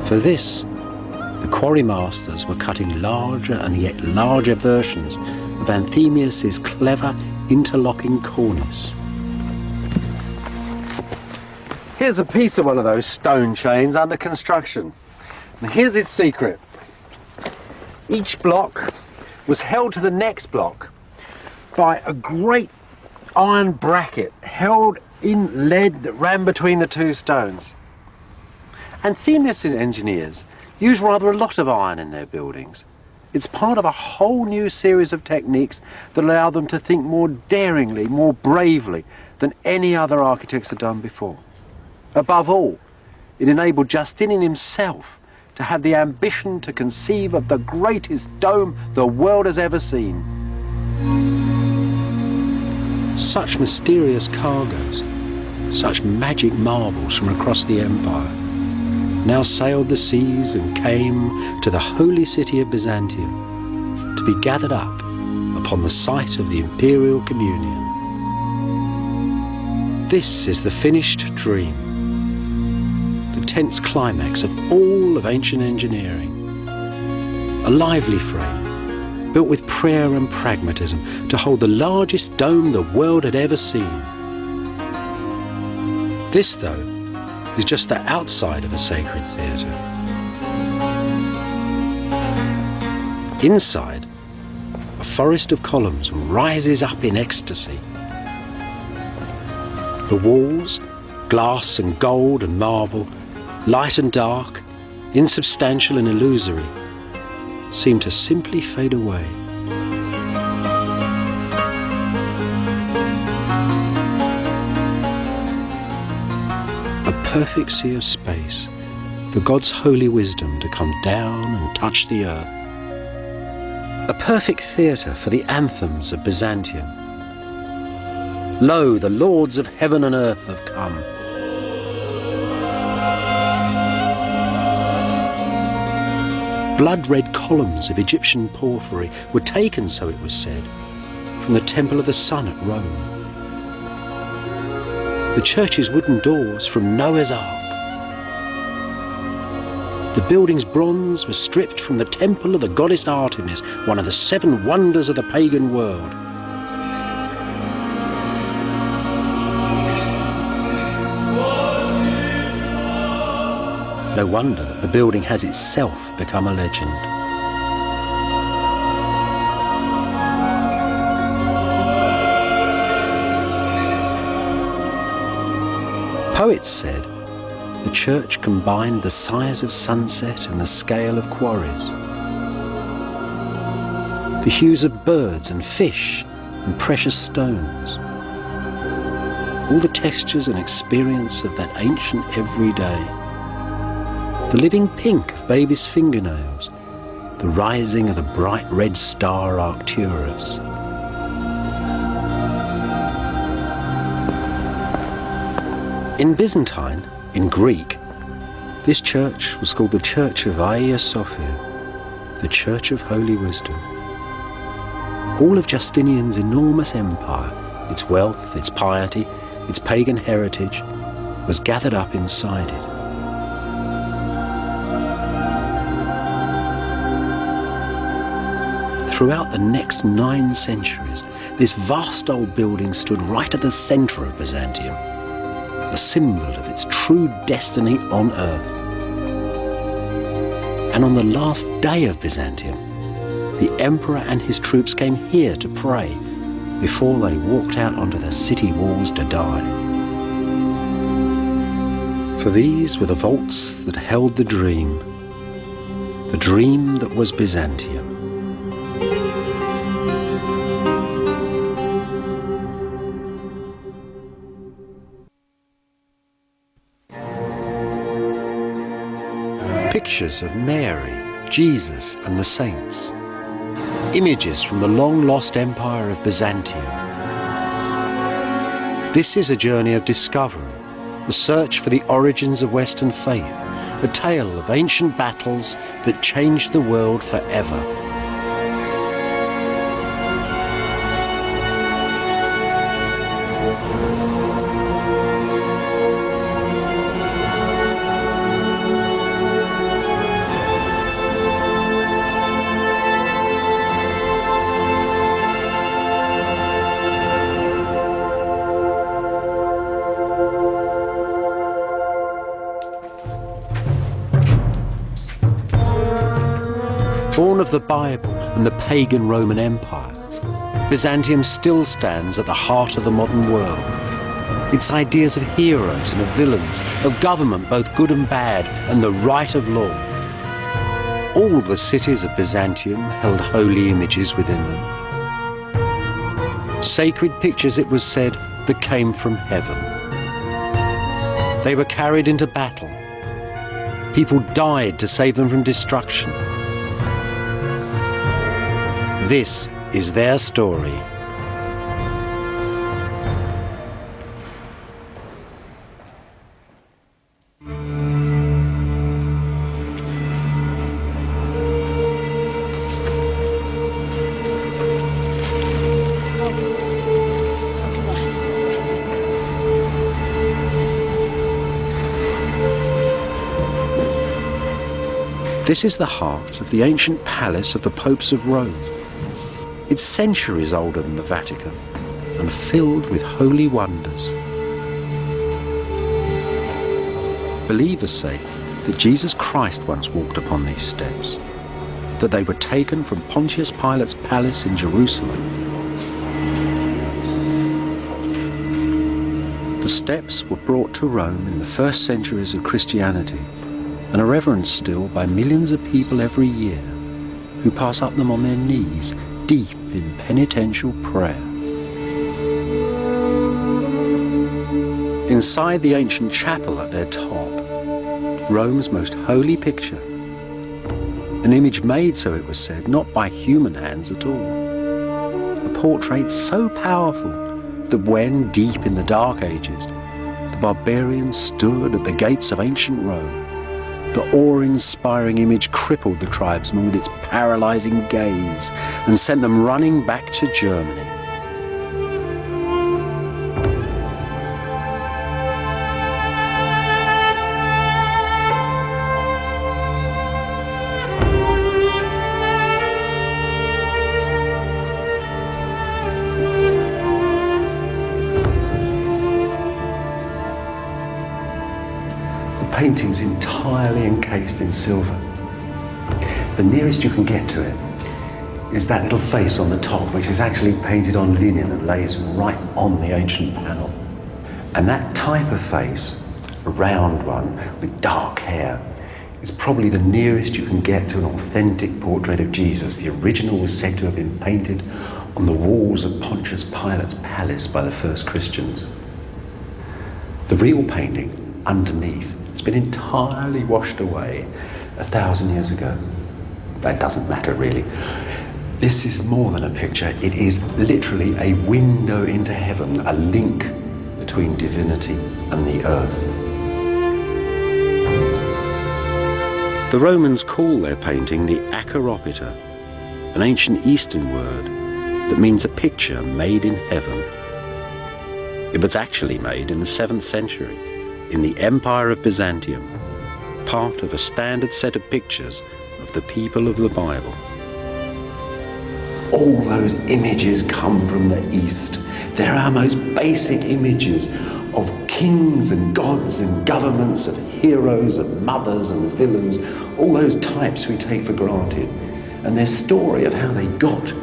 For this, the quarry masters were cutting larger and yet larger versions of Anthemius's clever interlocking cornice. Here's a piece of one of those stone chains under construction. And here's its secret. Each block was held to the next block by a great iron bracket held in lead that ran between the two stones. Anthemius's engineers use rather a lot of iron in their buildings. It's part of a whole new series of techniques that allow them to think more daringly, more bravely than any other architects had done before. Above all, it enabled Justinian himself to have the ambition to conceive of the greatest dome the world has ever seen. Such mysterious cargoes, such magic marbles from across the empire, now sailed the seas and came to the holy city of Byzantium to be gathered up upon the site of the imperial communion. This is the finished dream, the tense climax of all of ancient engineering. A lively frame, built with prayer and pragmatism to hold the largest dome the world had ever seen. This, though, is just the outside of a sacred theatre. Inside, a forest of columns rises up in ecstasy. The walls, glass and gold and marble, light and dark, insubstantial and illusory, seem to simply fade away. A perfect sea of space for God's holy wisdom to come down and touch the earth. A perfect theatre for the anthems of Byzantium. Lo, the lords of heaven and earth have come. Blood-red columns of Egyptian porphyry were taken, so it was said, from the Temple of the Sun at Rome. The church's wooden doors from Noah's Ark. The building's bronze was stripped from the temple of the goddess Artemis, one of the 7 wonders of the pagan world. No wonder that the building has itself become a legend. Poets said the church combined the size of sunset and the scale of quarries. The hues of birds and fish and precious stones. All the textures and experience of that ancient everyday. The living pink of baby's fingernails, the rising of the bright red star Arcturus. In Byzantine, in Greek, this church was called the Church of Hagia Sophia, the Church of Holy Wisdom. All of Justinian's enormous empire, its wealth, its piety, its pagan heritage, was gathered up inside it. Throughout the next 9 centuries, this vast old building stood right at the centre of Byzantium, a symbol of its true destiny on earth. And on the last day of Byzantium, the emperor and his troops came here to pray before they walked out onto the city walls to die. For these were the vaults that held the dream that was Byzantium. Pictures of Mary, Jesus and the saints. Images from the long-lost empire of Byzantium. This is a journey of discovery, a search for the origins of Western faith, a tale of ancient battles that changed the world forever. Born of the Bible and the pagan Roman Empire, Byzantium still stands at the heart of the modern world. Its ideas of heroes and of villains, of government both good and bad, and the right of law. All the cities of Byzantium held holy images within them. Sacred pictures, it was said, that came from heaven. They were carried into battle. People died to save them from destruction. This is their story. This is the heart of the ancient palace of the popes of Rome. It's centuries older than the Vatican and filled with holy wonders. Believers say that Jesus Christ once walked upon these steps, that they were taken from Pontius Pilate's palace in Jerusalem. The steps were brought to Rome in the first centuries of Christianity and are reverenced still by millions of people every year who pass up them on their knees, deep in penitential prayer. Inside the ancient chapel at their top, Rome's most holy picture, an image made, so it was said, not by human hands at all. A portrait so powerful that when, deep in the Dark Ages, the barbarians stood at the gates of ancient Rome, the awe-inspiring image crippled the tribesmen with its paralyzing gaze and sent them running back to Germany. Painting's entirely encased in silver. The nearest you can get to it is that little face on the top, which is actually painted on linen and lays right on the ancient panel. And that type of face a round one with dark hair. It's probably the nearest you can get to an authentic portrait of Jesus. The original was said to have been painted on the walls of Pontius Pilate's palace by the first Christians. The real painting, underneath, has been entirely washed away 1,000 years ago. That doesn't matter, really. This is more than a picture. It is literally a window into heaven, a link between divinity and the earth. The Romans call their painting the akaropita, an ancient Eastern word that means a picture made in heaven. It was actually made in the 7th century in the Empire of Byzantium, part of a standard set of pictures of the people of the Bible. All those images come from the East. They're our most basic images of kings and gods and governments, of heroes and mothers and villains, all those types we take for granted. And their story of how they got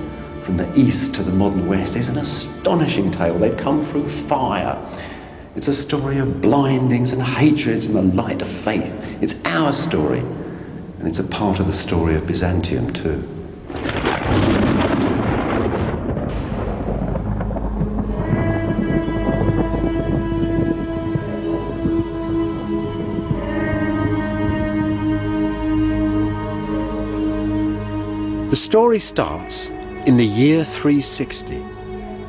from the East to the modern West is an astonishing tale. They've come through fire. It's a story of blindings and hatreds and the light of faith. It's our story, and it's a part of the story of Byzantium too. The story starts in the year 360,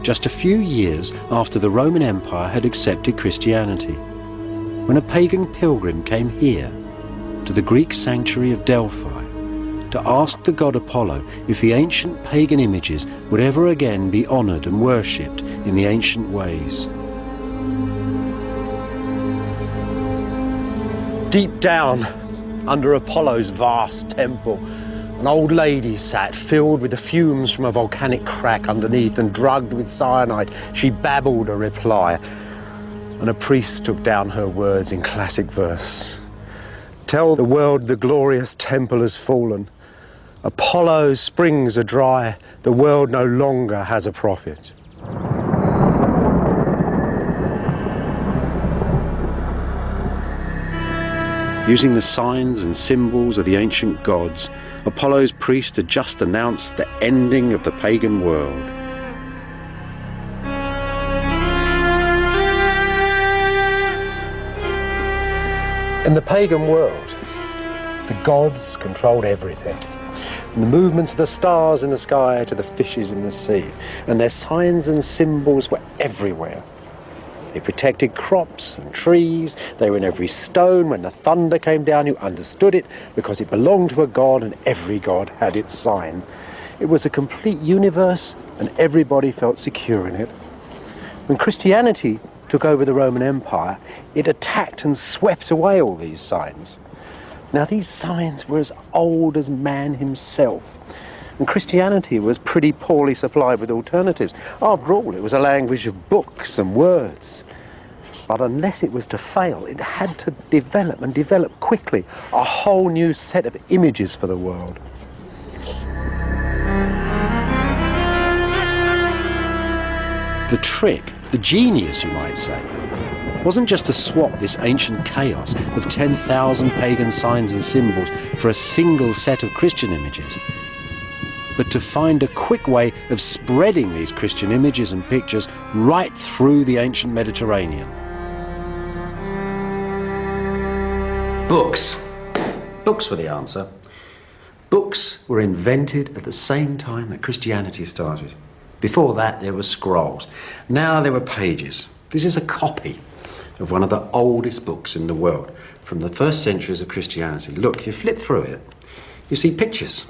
just a few years after the Roman Empire had accepted Christianity, when a pagan pilgrim came here to the Greek sanctuary of Delphi to ask the god Apollo if the ancient pagan images would ever again be honoured and worshipped in the ancient ways. Deep down, under Apollo's vast temple, an old lady sat, filled with the fumes from a volcanic crack underneath and drugged with cyanide. She babbled a reply, and a priest took down her words in classic verse. Tell the world the glorious temple has fallen. Apollo's springs are dry. The world no longer has a prophet. Using the signs and symbols of the ancient gods, Apollo's priest had just announced the ending of the pagan world. In the pagan world, the gods controlled everything. From the movements of the stars in the sky to the fishes in the sea. And their signs and symbols were everywhere. They protected crops and trees. They were in every stone. When the thunder came down, you understood it because it belonged to a god, and every god had its sign. It was a complete universe, and everybody felt secure in it. When Christianity took over the Roman Empire, it attacked and swept away all these signs. Now, these signs were as old as man himself. And Christianity was pretty poorly supplied with alternatives. After all, it was a language of books and words. But unless it was to fail, it had to develop, and develop quickly, a whole new set of images for the world. The trick, the genius, you might say, wasn't just to swap this ancient chaos of 10,000 pagan signs and symbols for a single set of Christian images, but to find a quick way of spreading these Christian images and pictures right through the ancient Mediterranean. Books. Books were the answer. Books were invented at the same time that Christianity started. Before that, there were scrolls. Now there were pages. This is a copy of one of the oldest books in the world, from the first centuries of Christianity. Look, if you flip through it, you see pictures.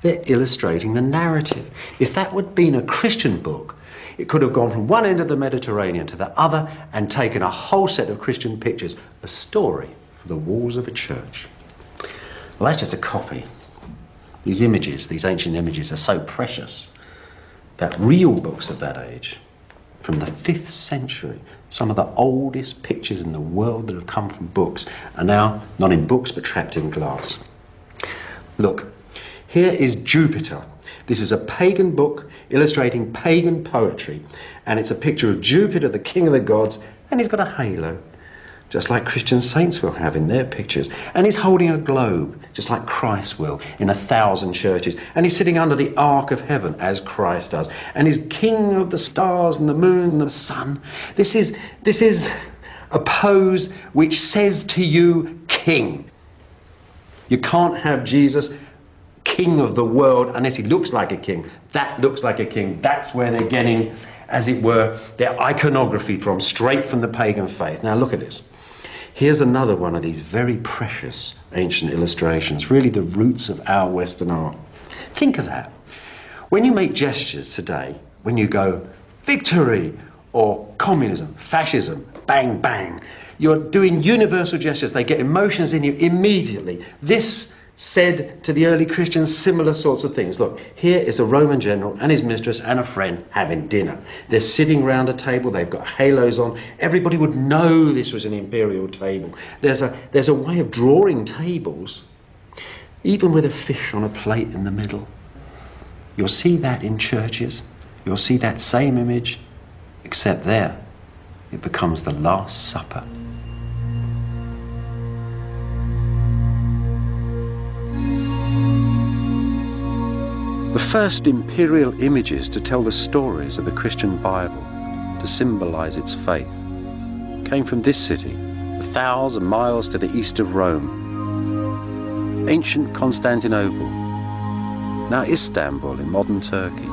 They're illustrating the narrative. If that would have been a Christian book, it could have gone from one end of the Mediterranean to the other and taken a whole set of Christian pictures, a story for the walls of a church. Well, that's just a copy. These images, these ancient images, are so precious that real books of that age, from the 5th century, some of the oldest pictures in the world that have come from books, are now not in books but trapped in glass. Look. Here is Jupiter. This is a pagan book illustrating pagan poetry, and it's a picture of Jupiter, the king of the gods, and he's got a halo. just like Christian saints will have in their pictures. And he's holding a globe, just like Christ will, in 1,000 churches. And he's sitting under the ark of heaven, as Christ does. And he's king of the stars and the moon and the sun. This is a pose which says to you, king. You can't have Jesus, king of the world, unless he looks like a king. That looks like a king. That's where they're getting, as it were, their iconography from, straight from the pagan faith. Now look at this. Here's another one of these very precious ancient illustrations, really the roots of our Western art. Think of that. When you make gestures today, when you go victory or communism, fascism, bang, bang, you're doing universal gestures. They get emotions in you immediately. This said to the early Christians similar sorts of things. Look, here is a Roman general and his mistress and a friend having dinner. They're sitting round a table, they've got halos on. Everybody would know this was an imperial table. There's a way of drawing tables, even with a fish on a plate in the middle. You'll see that in churches. You'll see that same image, except there, it becomes the Last Supper. The first imperial images to tell the stories of the Christian Bible, to symbolize its faith, came from this city, 1,000 miles to the east of Rome. Ancient Constantinople, now Istanbul in modern Turkey.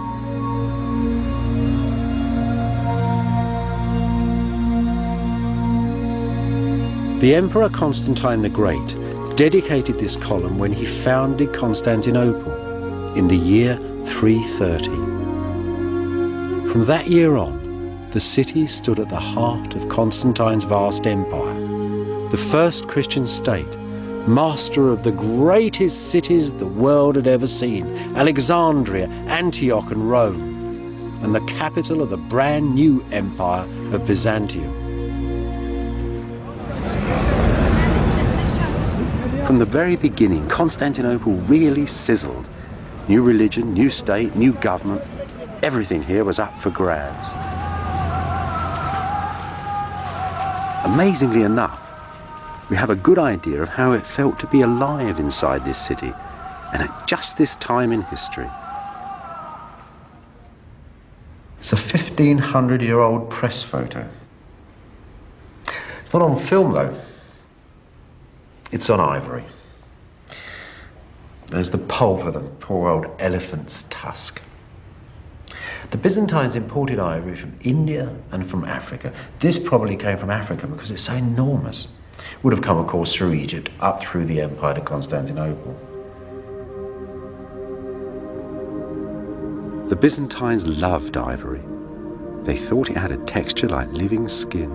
The Emperor Constantine the Great dedicated this column when he founded Constantinople in the year 330. From that year on, the city stood at the heart of Constantine's vast empire, the first Christian state, master of the greatest cities the world had ever seen, Alexandria, Antioch and Rome, and the capital of the brand new empire of Byzantium. From the very beginning, Constantinople really sizzled. New religion, new state, new government, everything here was up for grabs. Amazingly enough, we have a good idea of how it felt to be alive inside this city, and at just this time in history. It's a 1,500-year-old press photo. It's not on film, though. It's on ivory. There's the pulp of the poor old elephant's tusk. The Byzantines imported ivory from India and from Africa. This probably came from Africa because it's so enormous. Would have come, of course, through Egypt, up through the empire to Constantinople. The Byzantines loved ivory. They thought it had a texture like living skin.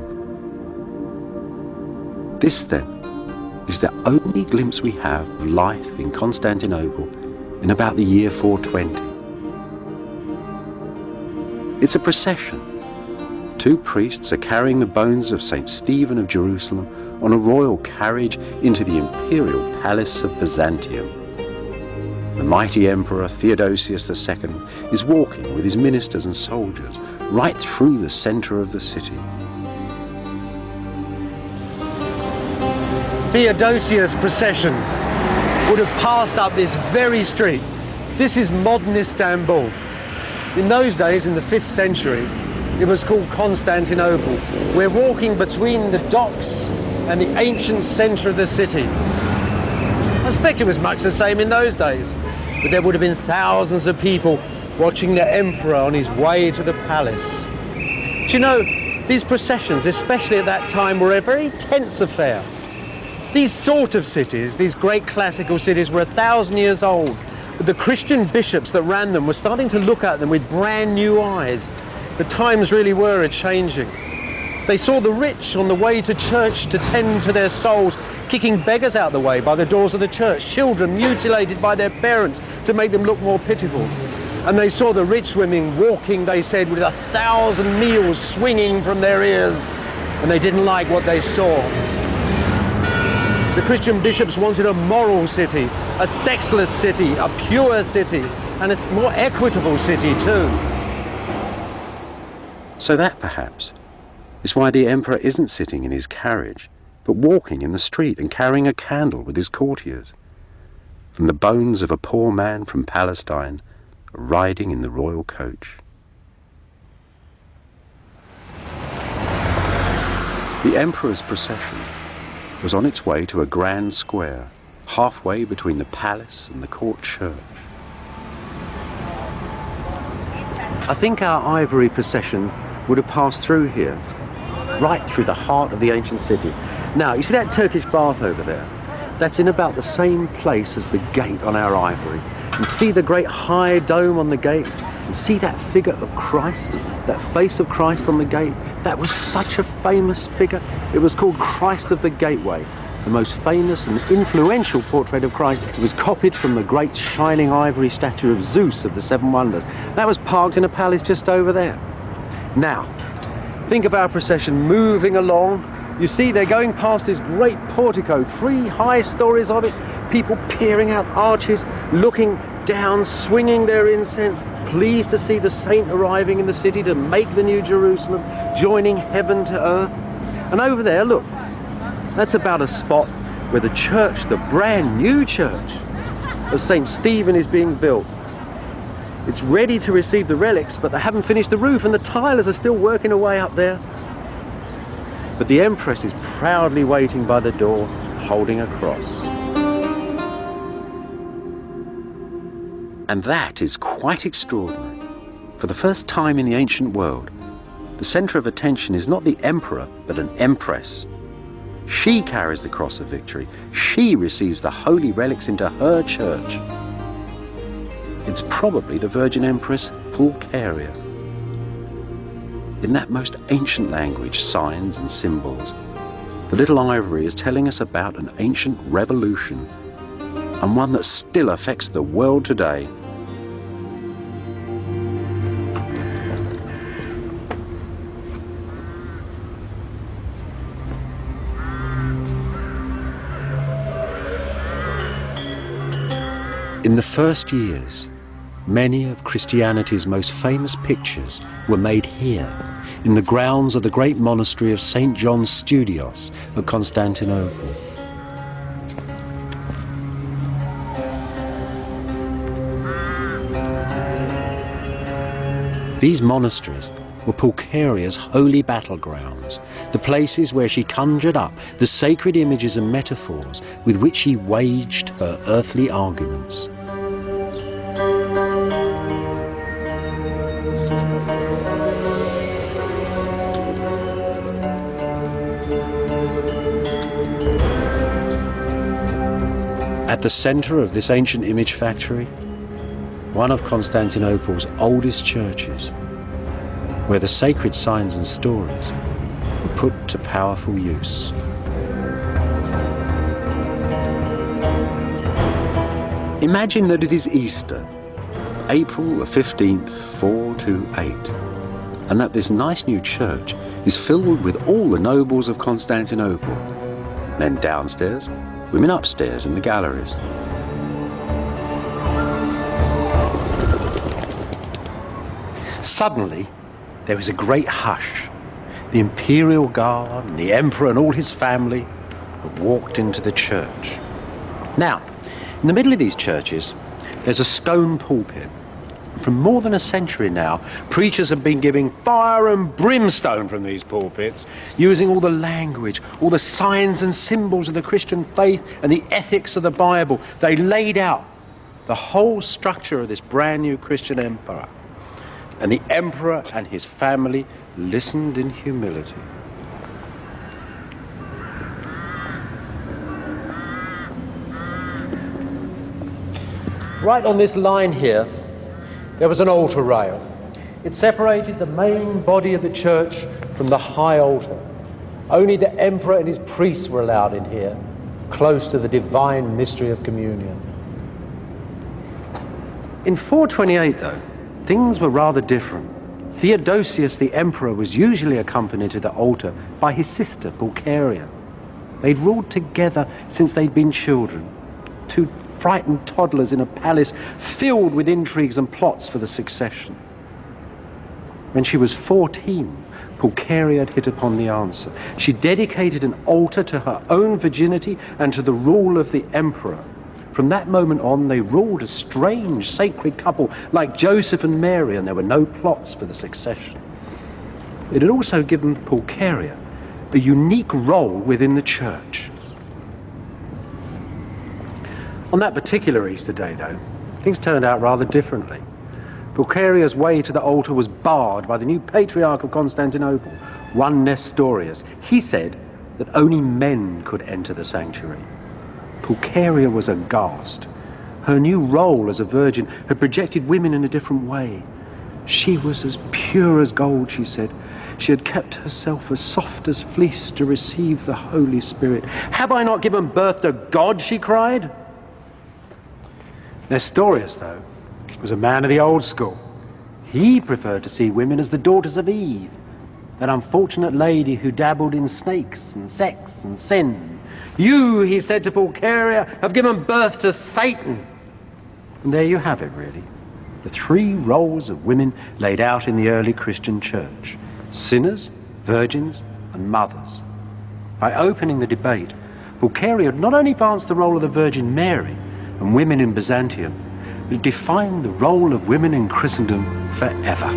This, then, is the only glimpse we have of life in Constantinople in about the year 420. It's a procession. Two priests are carrying the bones of St. Stephen of Jerusalem on a royal carriage into the imperial palace of Byzantium. The mighty emperor Theodosius II is walking with his ministers and soldiers right through the center of the city. Theodosius' procession would have passed up this very street. This is modern Istanbul. In those days, in the 5th century, it was called Constantinople. We're walking between the docks and the ancient centre of the city. I suspect it was much the same in those days, but there would have been thousands of people watching the emperor on his way to the palace. Do you know, these processions, especially at that time, were a very tense affair. These sort of cities, these great classical cities, were 1,000 years old, but the Christian bishops that ran them were starting to look at them with brand new eyes. The times really were a-changing. They saw the rich on the way to church to tend to their souls, kicking beggars out the way by the doors of the church, children mutilated by their parents to make them look more pitiful. And they saw the rich women walking, they said, with 1,000 meals swinging from their ears, and they didn't like what they saw. The Christian bishops wanted a moral city, a sexless city, a pure city, and a more equitable city too. So that, perhaps, is why the emperor isn't sitting in his carriage, but walking in the street and carrying a candle with his courtiers, from the bones of a poor man from Palestine riding in the royal coach. The emperor's procession was on its way to a grand square, halfway between the palace and the court church. I think our ivory procession would have passed through here, right through the heart of the ancient city. Now, you see that Turkish bath over there? That's in about the same place as the gate on our ivory. And see the great high dome on the gate? And see that figure of Christ, that face of Christ on the gate? That was such a famous figure. It was called Christ of the Gateway, the most famous and influential portrait of Christ. It was copied from the great shining ivory statue of Zeus of the Seven Wonders. That was parked in a palace just over there. Now, think of our procession moving along. You see, they're going past this great portico, 3 high stories of it, people peering out arches, looking down, swinging their incense, pleased to see the saint arriving in the city to make the New Jerusalem, joining heaven to earth. And over there, look, that's about a spot where the church, the brand new church of St. Stephen is being built. It's ready to receive the relics, but they haven't finished the roof and the tilers are still working away up there. But the Empress is proudly waiting by the door, holding a cross. And that is quite extraordinary. For the first time in the ancient world, the centre of attention is not the emperor, but an empress. She carries the cross of victory. She receives the holy relics into her church. It's probably the Virgin Empress Pulcheria. In that most ancient language, signs and symbols, the little ivory is telling us about an ancient revolution, and one that still affects the world today. In the first years, many of Christianity's most famous pictures were made here, in the grounds of the great monastery of St. John Studios at Constantinople. These monasteries were Pulcheria's holy battlegrounds, the places where she conjured up the sacred images and metaphors with which she waged her earthly arguments. At the centre of this ancient image factory, one of Constantinople's oldest churches, where the sacred signs and stories were put to powerful use. Imagine that it is Easter, April the 15th, 428, and that this nice new church is filled with all the nobles of Constantinople, men downstairs, women upstairs in the galleries. Suddenly, there is a great hush. The imperial guard and the emperor and all his family have walked into the church. Now, in the middle of these churches, there's a stone pulpit. For more than a century now, preachers have been giving fire and brimstone from these pulpits, using all the language, all the signs and symbols of the Christian faith and the ethics of the Bible. They laid out the whole structure of this brand new Christian empire. And the emperor and his family listened in humility. Right on this line here, there was an altar rail. It separated the main body of the church from the high altar. Only the emperor and his priests were allowed in here, close to the divine mystery of communion. In 428, though, things were rather different. Theodosius, the emperor, was usually accompanied to the altar by his sister, Pulcheria. They'd ruled together since they'd been children, two frightened toddlers in a palace filled with intrigues and plots for the succession. When she was 14, Pulcheria had hit upon the answer. She dedicated an altar to her own virginity and to the rule of the emperor. From that moment on, they ruled a strange, sacred couple like Joseph and Mary, and there were no plots for the succession. It had also given Pulcheria a unique role within the church. On that particular Easter day, though, things turned out rather differently. Pulcheria's way to the altar was barred by the new patriarch of Constantinople, one Nestorius. He said that only men could enter the sanctuary. Pulcheria was aghast. Her new role as a virgin had projected women in a different way. She was as pure as gold, she said. She had kept herself as soft as fleece to receive the Holy Spirit. Have I not given birth to God, she cried. Nestorius, though, was a man of the old school. He preferred to see women as the daughters of Eve, that unfortunate lady who dabbled in snakes and sex and sin. You, he said to Pulcheria, have given birth to Satan. And there you have it, really. The three roles of women laid out in the early Christian church: sinners, virgins, and mothers. By opening the debate, Pulcheria had not only advanced the role of the Virgin Mary and women in Byzantium, but it defined the role of women in Christendom forever.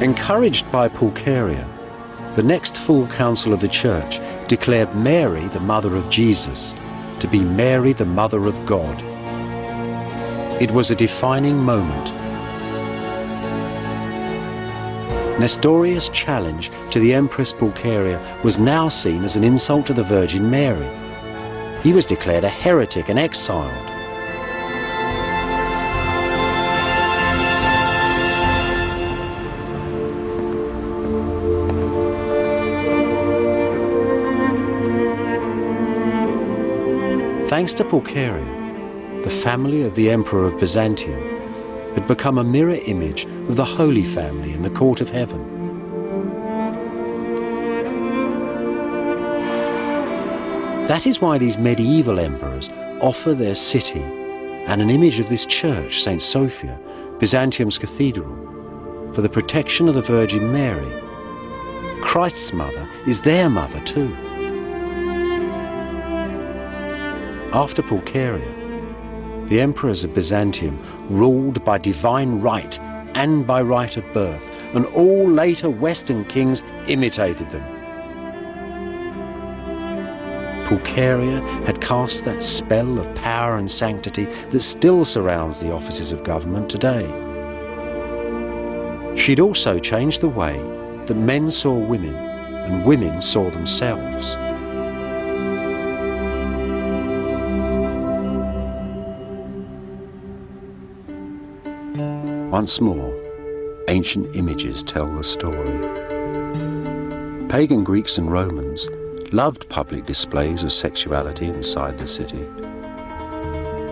Encouraged by Pulcheria, the next full council of the church declared Mary, the mother of Jesus, to be Mary, the mother of God. It was a defining moment. Nestorius' challenge to the Empress Pulcheria was now seen as an insult to the Virgin Mary. He was declared a heretic and exiled. Thanks to Pulcheria, the family of the Emperor of Byzantium had become a mirror image of the Holy Family in the court of heaven. That is why these medieval emperors offer their city and an image of this church, St. Sophia, Byzantium's cathedral, for the protection of the Virgin Mary. Christ's mother is their mother too. After Pulcheria, the emperors of Byzantium ruled by divine right and by right of birth, and all later Western kings imitated them. Pulcheria had cast that spell of power and sanctity that still surrounds the offices of government today. She'd also changed the way that men saw women and women saw themselves. Once more, ancient images tell the story. Pagan Greeks and Romans loved public displays of sexuality inside the city.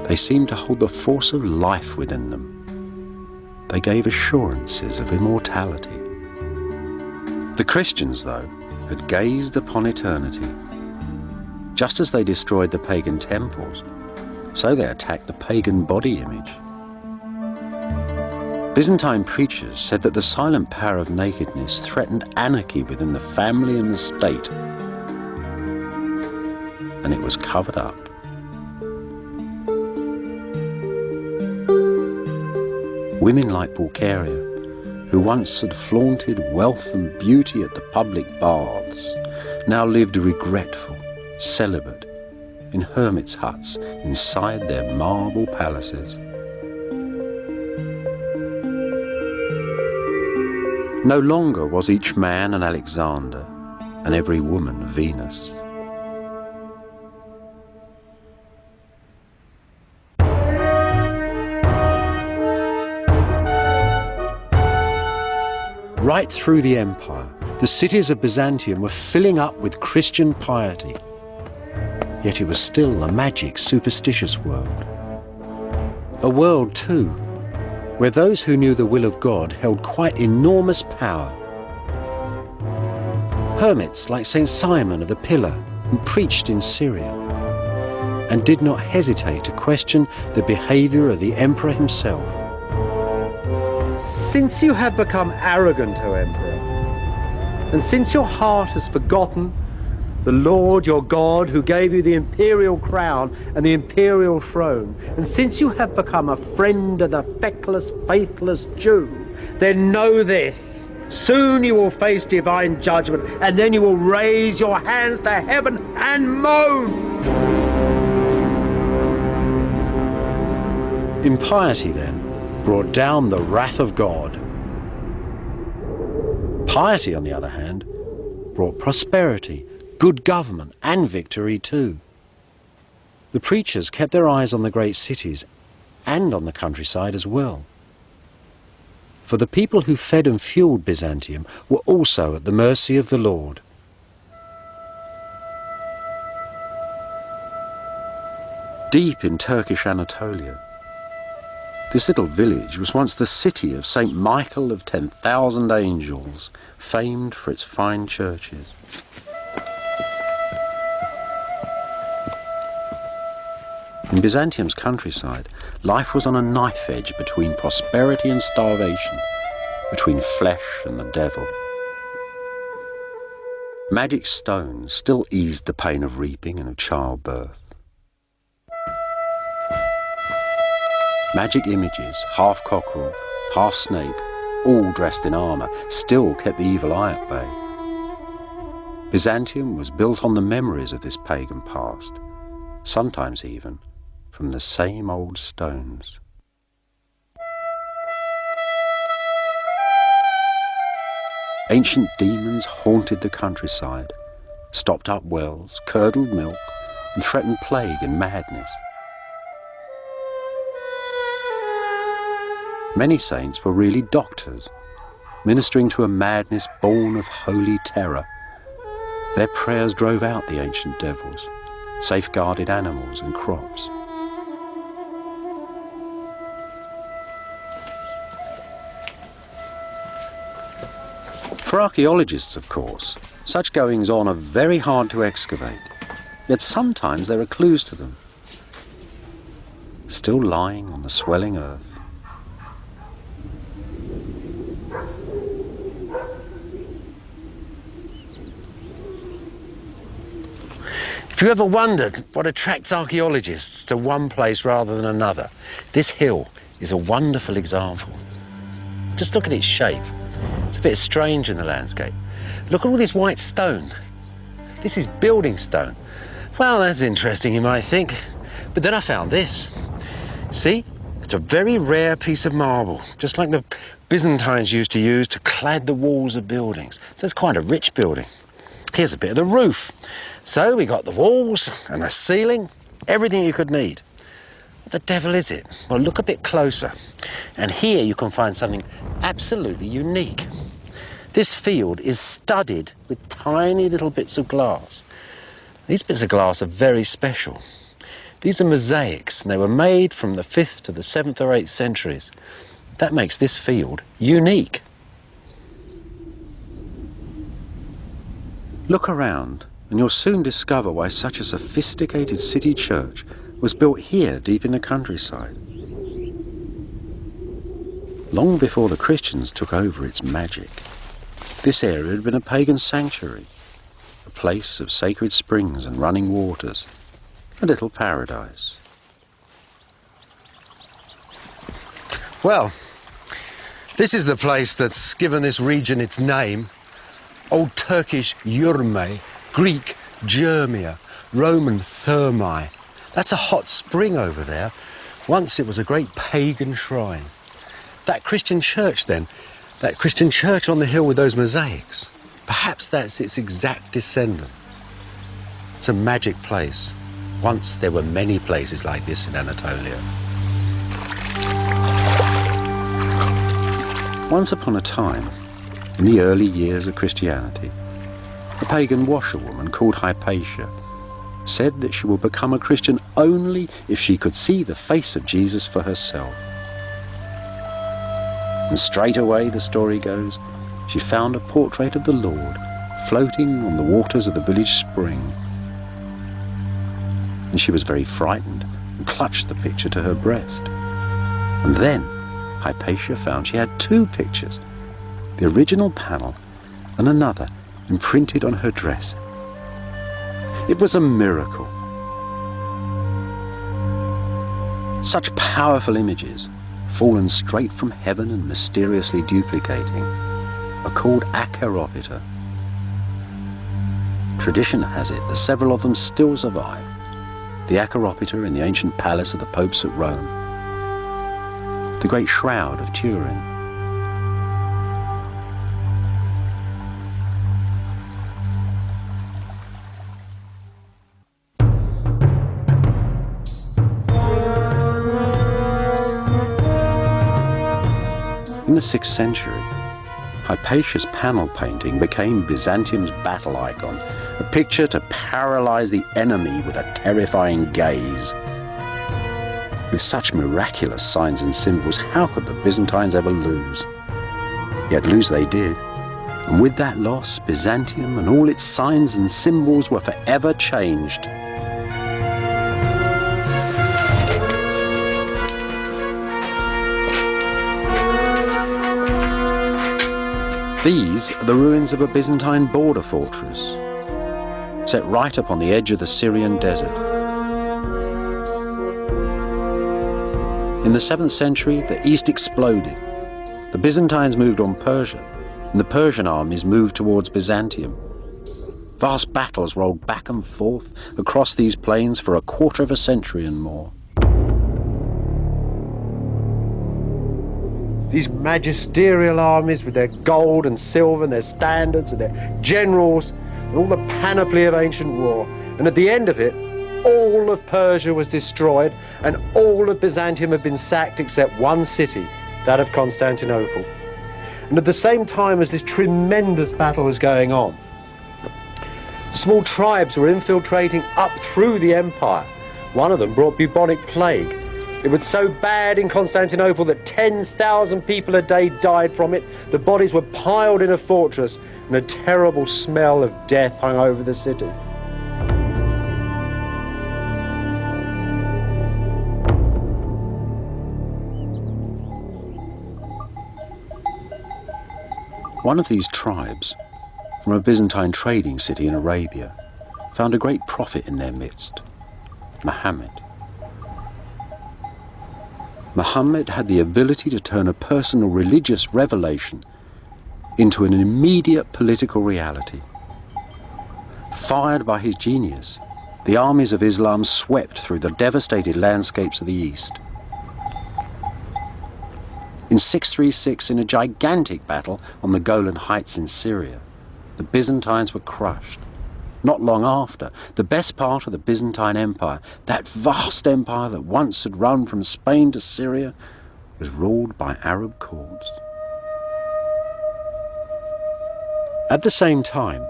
They seemed to hold the force of life within them. They gave assurances of immortality. The Christians, though, had gazed upon eternity. Just as they destroyed the pagan temples, so they attacked the pagan body image. Byzantine preachers said that the silent power of nakedness threatened anarchy within the family and the state, and it was covered up. Women like Pulcheria, who once had flaunted wealth and beauty at the public baths, now lived regretful, celibate, in hermits' huts inside their marble palaces. No longer was each man an Alexander and every woman Venus. Right through the empire, the cities of Byzantium were filling up with Christian piety. Yet it was still a magic, superstitious world. A world, too, where those who knew the will of God held quite enormous power. Hermits like St. Simon of the Pillar, who preached in Syria, and did not hesitate to question the behaviour of the emperor himself. Since you have become arrogant, O Emperor, and since your heart has forgotten the Lord your God who gave you the imperial crown and the imperial throne, and since you have become a friend of the feckless, faithless Jew, then know this: soon you will face divine judgment, and then you will raise your hands to heaven and moan. Impiety, then, brought down the wrath of God. Piety, on the other hand, brought prosperity, good government, and victory too. The preachers kept their eyes on the great cities and on the countryside as well. For the people who fed and fueled Byzantium were also at the mercy of the Lord. Deep in Turkish Anatolia, this little village was once the city of St. Michael of 10,000 angels, famed for its fine churches. In Byzantium's countryside, life was on a knife edge between prosperity and starvation, between flesh and the devil. Magic stones still eased the pain of reaping and of childbirth. Magic images, half cockerel, half snake, all dressed in armour, still kept the evil eye at bay. Byzantium was built on the memories of this pagan past, sometimes even from the same old stones. Ancient demons haunted the countryside, stopped up wells, curdled milk, and threatened plague and madness. Many saints were really doctors, ministering to a madness born of holy terror. Their prayers drove out the ancient devils, safeguarded animals and crops. For archaeologists, of course, such goings-on are very hard to excavate, yet sometimes there are clues to them, still lying on the swelling earth. If you ever wondered what attracts archaeologists to one place rather than another, this hill is a wonderful example. Just look at its shape. It's a bit strange in the landscape. Look at all this white stone. This is building stone. Well, that's interesting, you might think. But then I found this. See? It's a very rare piece of marble, just like the Byzantines used to use to clad the walls of buildings. So it's quite a rich building. Here's a bit of the roof. So we got the walls and the ceiling, everything you could need. What the devil is it? Well, look a bit closer. And here you can find something absolutely unique. This field is studded with tiny little bits of glass. These bits of glass are very special. These are mosaics, and they were made from the 5th to the 7th or 8th centuries. That makes this field unique. Look around, and you'll soon discover why such a sophisticated city church was built here deep in the countryside. Long before the Christians took over its magic, this area had been a pagan sanctuary, a place of sacred springs and running waters, a little paradise. Well, this is the place that's given this region its name. Old Turkish Yurme, Greek Germia, Roman Thermae. That's a hot spring over there. Once it was a great pagan shrine. That Christian church then, that Christian church on the hill with those mosaics, perhaps that's its exact descendant. It's a magic place. Once there were many places like this in Anatolia. Once upon a time, in the early years of Christianity, a pagan washerwoman called Hypatia said that she would become a Christian only if she could see the face of Jesus for herself. And straight away, the story goes, she found a portrait of the Lord floating on the waters of the village spring. and she was very frightened and clutched the picture to her breast. And then Hypatia found she had two pictures, the original panel and another imprinted on her dress. It was a miracle. Such powerful images, fallen straight from heaven and mysteriously duplicating, are called acheropita. Tradition has it that several of them still survive. The acheropita in the ancient palace of the popes at Rome, the great shroud of Turin. In the 6th century, Hypatia's panel painting became Byzantium's battle icon, a picture to paralyze the enemy with a terrifying gaze. With such miraculous signs and symbols, how could the Byzantines ever lose? Yet lose they did, and with that loss, Byzantium and all its signs and symbols were forever changed. These are the ruins of a Byzantine border fortress, set right upon the edge of the Syrian desert. In the 7th century, the east exploded. The Byzantines moved on Persia, and the Persian armies moved towards Byzantium. Vast battles rolled back and forth across these plains for a quarter of a century and more. These magisterial armies with their gold and silver and their standards and their generals and all the panoply of ancient war. And at the end of it, all of Persia was destroyed and all of Byzantium had been sacked except one city, that of Constantinople. And at the same time as this tremendous battle was going on, small tribes were infiltrating up through the empire. One of them brought bubonic plague. It was so bad in Constantinople that 10,000 people a day died from it. The bodies were piled in a fortress and a terrible smell of death hung over the city. One of these tribes, from a Byzantine trading city in Arabia, found a great prophet in their midst, Muhammad. Muhammad had the ability to turn a personal religious revelation into an immediate political reality. Fired by his genius, the armies of Islam swept through the devastated landscapes of the East. In 636, in a gigantic battle on the Golan Heights in Syria, the Byzantines were crushed. Not long after, the best part of the Byzantine Empire, that vast empire that once had run from Spain to Syria, was ruled by Arab courts. At the same time,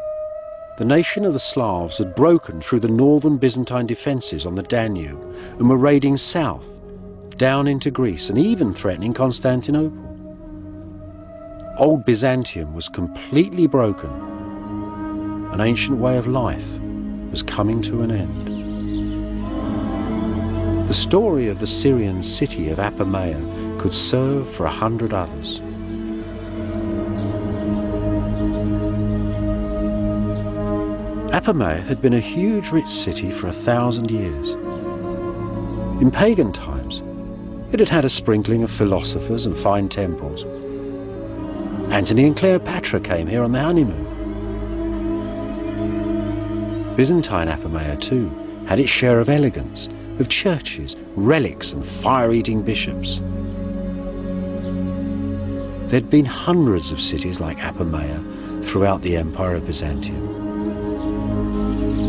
the nation of the Slavs had broken through the northern Byzantine defences on the Danube and were raiding south, down into Greece and even threatening Constantinople. Old Byzantium was completely broken. An ancient way of life was coming to an end. The story of the Syrian city of Apamea could serve for 100 others. Apamea had been a huge rich city for 1,000 years. In pagan times, it had had a sprinkling of philosophers and fine temples. Antony and Cleopatra came here on their honeymoon. Byzantine Apamea, too, had its share of elegance, of churches, relics and fire-eating bishops. There'd been hundreds of cities like Apamea throughout the Empire of Byzantium.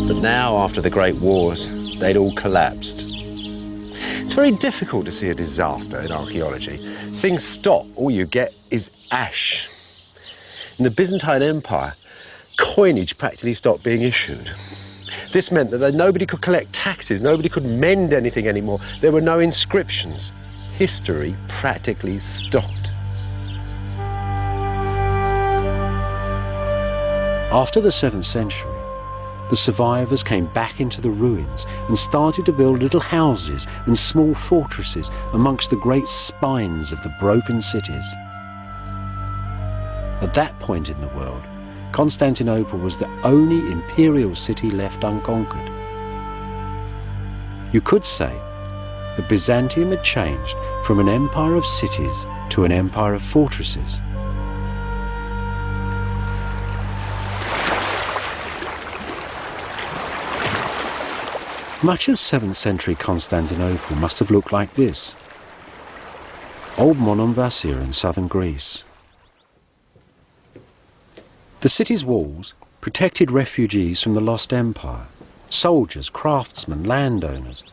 But now, after the Great Wars, they'd all collapsed. It's very difficult to see a disaster in archaeology. Things stop, all you get is ash. In the Byzantine Empire, coinage practically stopped being issued. This meant that nobody could collect taxes, nobody could mend anything anymore. There were no inscriptions. History practically stopped. After the 7th century, the survivors came back into the ruins and started to build little houses and small fortresses amongst the great spines of the broken cities. At that point in the world, Constantinople was the only imperial city left unconquered. You could say that Byzantium had changed from an empire of cities to an empire of fortresses. Much of 7th century Constantinople must have looked like this. Old Monomvasia in southern Greece. The city's walls protected refugees from the lost empire, soldiers, craftsmen, landowners.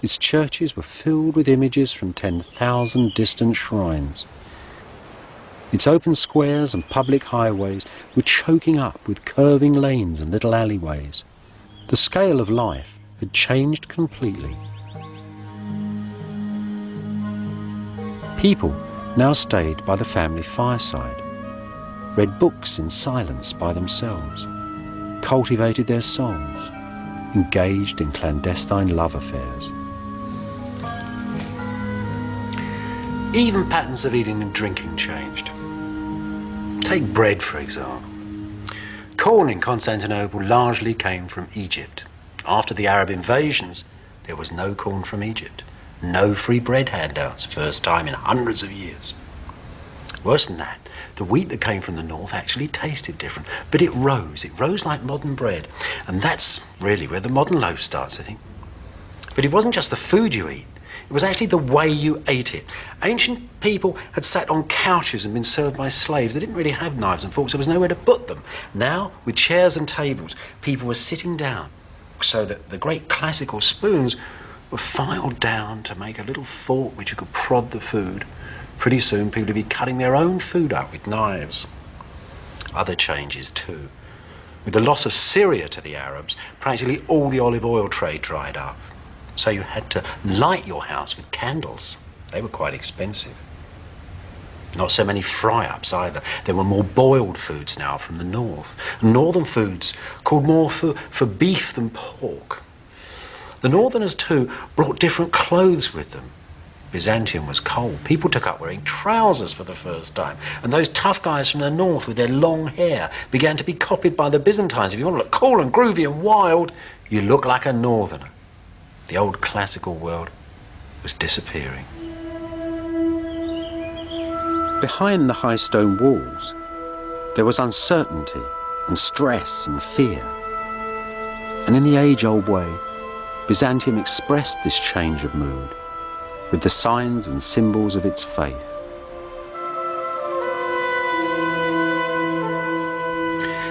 Its churches were filled with images from 10,000 distant shrines. Its open squares and public highways were choking up with curving lanes and little alleyways. The scale of life had changed completely. People now stayed by the family fireside, read books in silence by themselves, cultivated their souls, engaged in clandestine love affairs. Even patterns of eating and drinking changed. Take bread, for example. Corn in Constantinople largely came from Egypt. After the Arab invasions, there was no corn from Egypt. No free bread handouts, first time in hundreds of years. Worse than that, the wheat that came from the north actually tasted different, but it rose like modern bread. And that's really where the modern loaf starts, I think. But it wasn't just the food you eat, it was actually the way you ate it. Ancient people had sat on couches and been served by slaves. They didn't really have knives and forks, there was nowhere to put them. Now, with chairs and tables, people were sitting down, so that the great classical spoons were filed down to make a little fork which you could prod the food. Pretty soon people would be cutting their own food up with knives. Other changes too. With the loss of Syria to the Arabs, practically all the olive oil trade dried up. So you had to light your house with candles. They were quite expensive. Not so many fry-ups either. There were more boiled foods now from the north. Northern foods called more for beef than pork. The northerners too brought different clothes with them. Byzantium was cold. People took up wearing trousers for the first time. And those tough guys from the north with their long hair began to be copied by the Byzantines. If you want to look cool and groovy and wild, you look like a northerner. The old classical world was disappearing. Behind the high stone walls, there was uncertainty and stress and fear. And in the age-old way, Byzantium expressed this change of mood with the signs and symbols of its faith.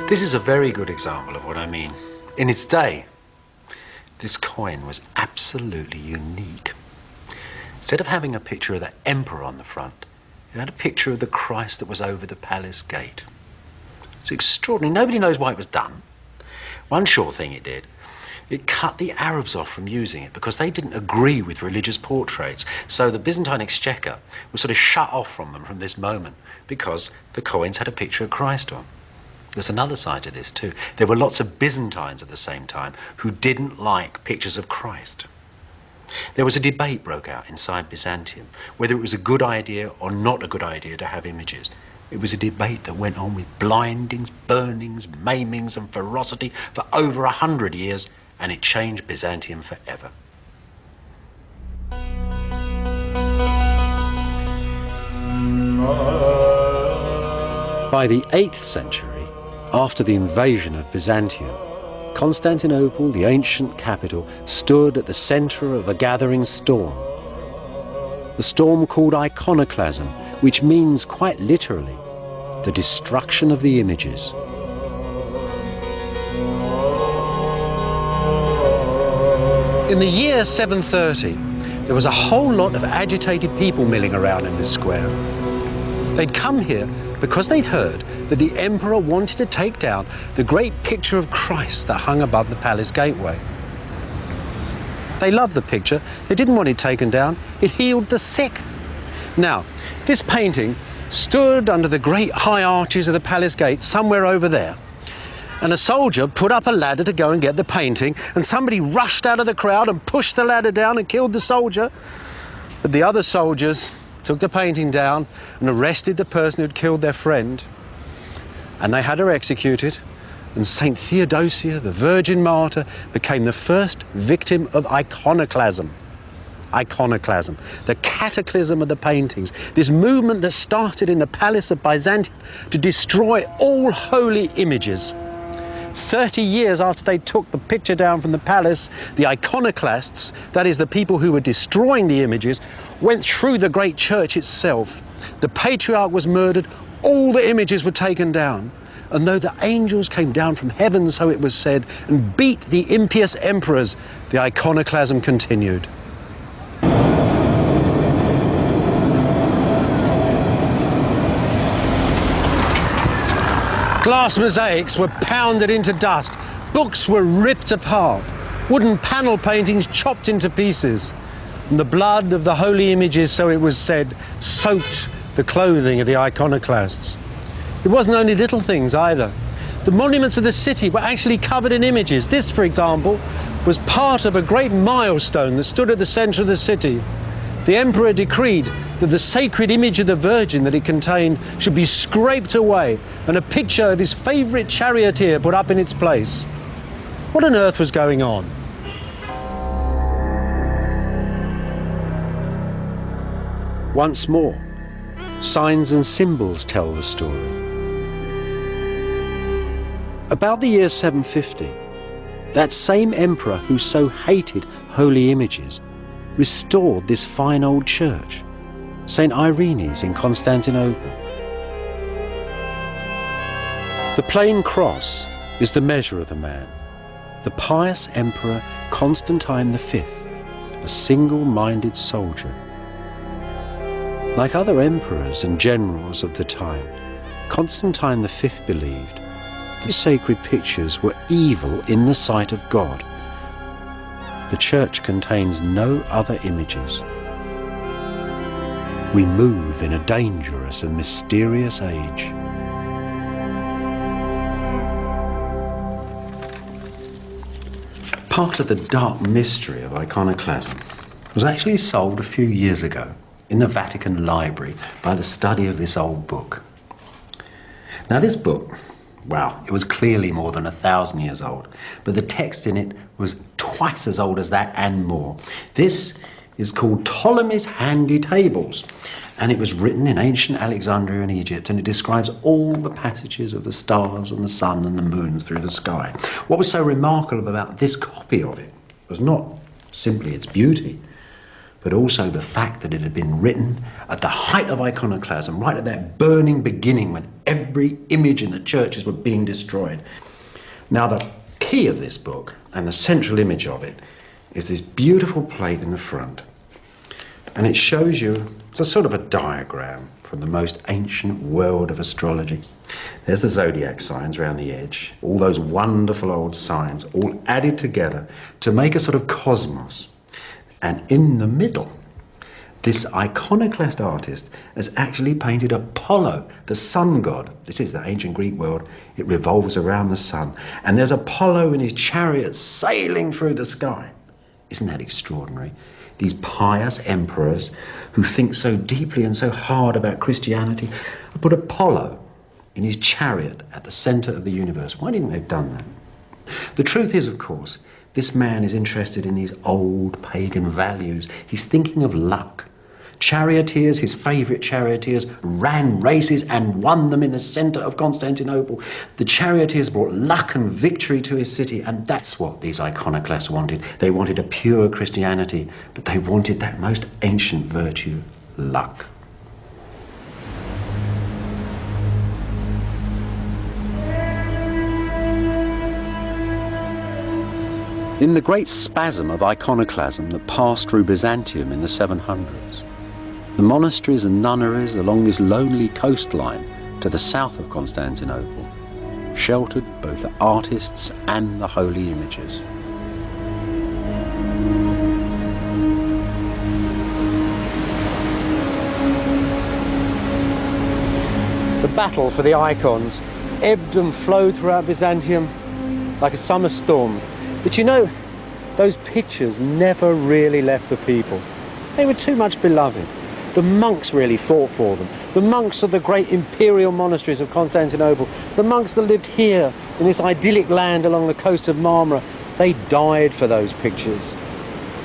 This is a very good example of what I mean. In its day, this coin was absolutely unique. Instead of having a picture of the emperor on the front, it had a picture of the Christ that was over the palace gate. It's extraordinary. Nobody knows why it was done. One sure thing it did. It cut the Arabs off from using it because they didn't agree with religious portraits. So the Byzantine exchequer was sort of shut off from them from this moment because the coins had a picture of Christ on. There's another side to this too. There were lots of Byzantines at the same time who didn't like pictures of Christ. There was a debate broke out inside Byzantium whether it was a good idea or not a good idea to have images. It was a debate that went on with blindings, burnings, maimings and ferocity for over 100 years, and it changed Byzantium forever. By the 8th century, after the invasion of Byzantium, Constantinople, the ancient capital, stood at the centre of a gathering storm. A storm called iconoclasm, which means quite literally the destruction of the images. In the year 730, there was a whole lot of agitated people milling around in this square. They'd come here because they'd heard that the emperor wanted to take down the great picture of Christ that hung above the palace gateway. They loved the picture. They didn't want it taken down. It healed the sick. Now, this painting stood under the great high arches of the palace gate somewhere over there. And a soldier put up a ladder to go and get the painting, and somebody rushed out of the crowd and pushed the ladder down and killed the soldier. But the other soldiers took the painting down and arrested the person who'd killed their friend, and they had her executed. And Saint Theodosia, the Virgin Martyr, became the first victim of iconoclasm. Iconoclasm, the cataclysm of the paintings, this movement that started in the palace of Byzantium to destroy all holy images. 30 years after they took the picture down from the palace, the iconoclasts, that is the people who were destroying the images, went through the great church itself. The patriarch was murdered, all the images were taken down. And though the angels came down from heaven, so it was said, and beat the impious emperors, the iconoclasm continued. Glass mosaics were pounded into dust, books were ripped apart, wooden panel paintings chopped into pieces, and the blood of the holy images, so it was said, soaked the clothing of the iconoclasts. It wasn't only little things either. The monuments of the city were actually covered in images. This, for example, was part of a great milestone that stood at the centre of the city. The emperor decreed that the sacred image of the Virgin that it contained should be scraped away and a picture of his favourite charioteer put up in its place. What on earth was going on? Once more, signs and symbols tell the story. About the year 750, that same emperor who so hated holy images restored this fine old church, St. Irene's in Constantinople. The plain cross is the measure of the man. The pious emperor Constantine V, a single-minded soldier. Like other emperors and generals of the time, Constantine V believed the sacred pictures were evil in the sight of God. The church contains no other images. We move in a dangerous and mysterious age. Part of the dark mystery of iconoclasm was actually solved a few years ago in the Vatican Library by the study of this old book. Now this book, well, it was clearly more than 1,000 years old, but the text in it was twice as old as that and more. This is called Ptolemy's Handy Tables, and it was written in ancient Alexandria in Egypt, and it describes all the passages of the stars and the sun and the moon through the sky. What was so remarkable about this copy of it was not simply its beauty, but also the fact that it had been written at the height of iconoclasm, right at that burning beginning when every image in the churches were being destroyed. Now the key of this book, and the central image of it, is this beautiful plate in the front. And it shows you, it's a sort of a diagram from the most ancient world of astrology. There's the zodiac signs around the edge, all those wonderful old signs, all added together to make a sort of cosmos. And in the middle, this iconoclast artist has actually painted Apollo, the sun god. This is the ancient Greek world. It revolves around the sun. And there's Apollo in his chariot sailing through the sky. Isn't that extraordinary? These pious emperors who think so deeply and so hard about Christianity put Apollo in his chariot at the centre of the universe. Why didn't they have done that? The truth is, of course, this man is interested in these old pagan values. He's thinking of luck. Charioteers, his favourite charioteers, ran races and won them in the centre of Constantinople. The charioteers brought luck and victory to his city, and that's what these iconoclasts wanted. They wanted a pure Christianity, but they wanted that most ancient virtue, luck. In the great spasm of iconoclasm that passed through Byzantium in the 700s, the monasteries and nunneries along this lonely coastline to the south of Constantinople sheltered both the artists and the holy images. The battle for the icons ebbed and flowed throughout Byzantium like a summer storm. But you know, those pictures never really left the people. They were too much beloved. The monks really fought for them. The monks of the great imperial monasteries of Constantinople, the monks that lived here in this idyllic land along the coast of Marmara, they died for those pictures.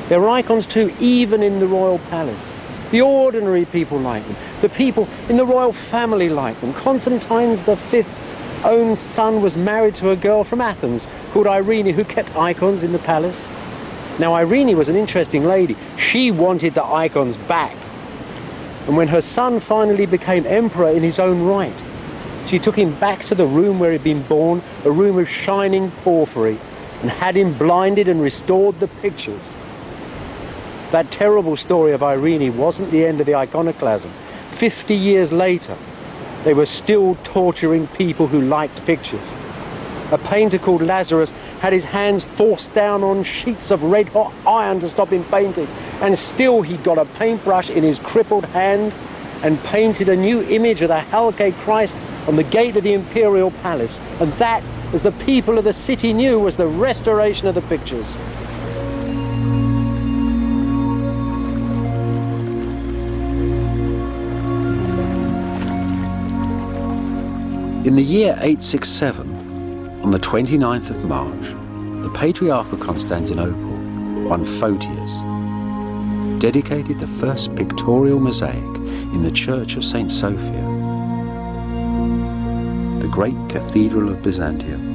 There were icons too, even in the royal palace. The ordinary people liked them. The people in the royal family liked them. Constantine V's own son was married to a girl from Athens called Irene, who kept icons in the palace. Now, Irene was an interesting lady. She wanted the icons back. And when her son finally became emperor in his own right, she took him back to the room where he'd been born, a room of shining porphyry, and had him blinded and restored the pictures. That terrible story of Irene wasn't the end of the iconoclasm. 50 years later, they were still torturing people who liked pictures. A painter called Lazarus had his hands forced down on sheets of red-hot iron to stop him painting, and still he got a paintbrush in his crippled hand and painted a new image of the Halkid Christ on the gate of the imperial palace. And that, as the people of the city knew, was the restoration of the pictures. In the year 867, on the 29th of March, the Patriarch of Constantinople, one Photius, dedicated the first pictorial mosaic in the Church of St. Sophia, the great cathedral of Byzantium.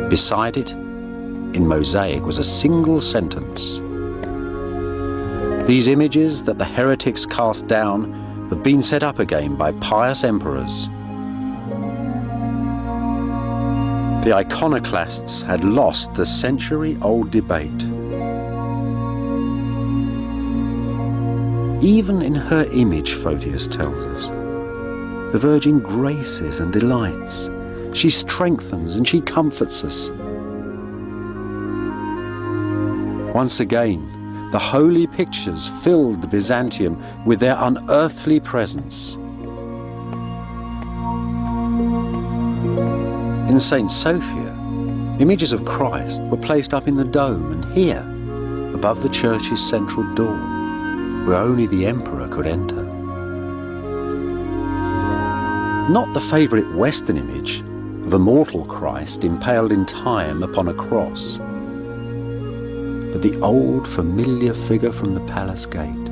Beside it, in mosaic, was a single sentence: "These images that the heretics cast down have been set up again by pious emperors." The iconoclasts had lost the century-old debate. Even in her image, Photius tells us, the Virgin graces and delights. She strengthens and she comforts us. Once again, the holy pictures filled Byzantium with their unearthly presence. In St. Sophia, images of Christ were placed up in the dome and here, above the church's central door, where only the emperor could enter. Not the favourite Western image of a mortal Christ impaled in time upon a cross, but the old familiar figure from the palace gate,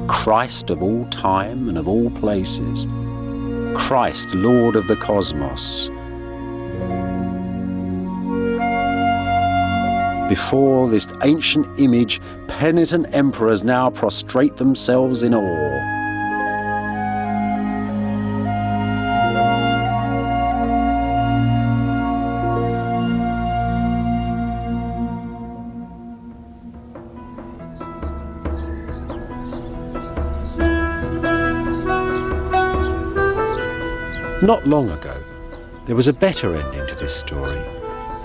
Christ of all time and of all places, Christ, Lord of the cosmos. Before this ancient image, penitent emperors now prostrate themselves in awe. Not long ago, there was a better ending to this story.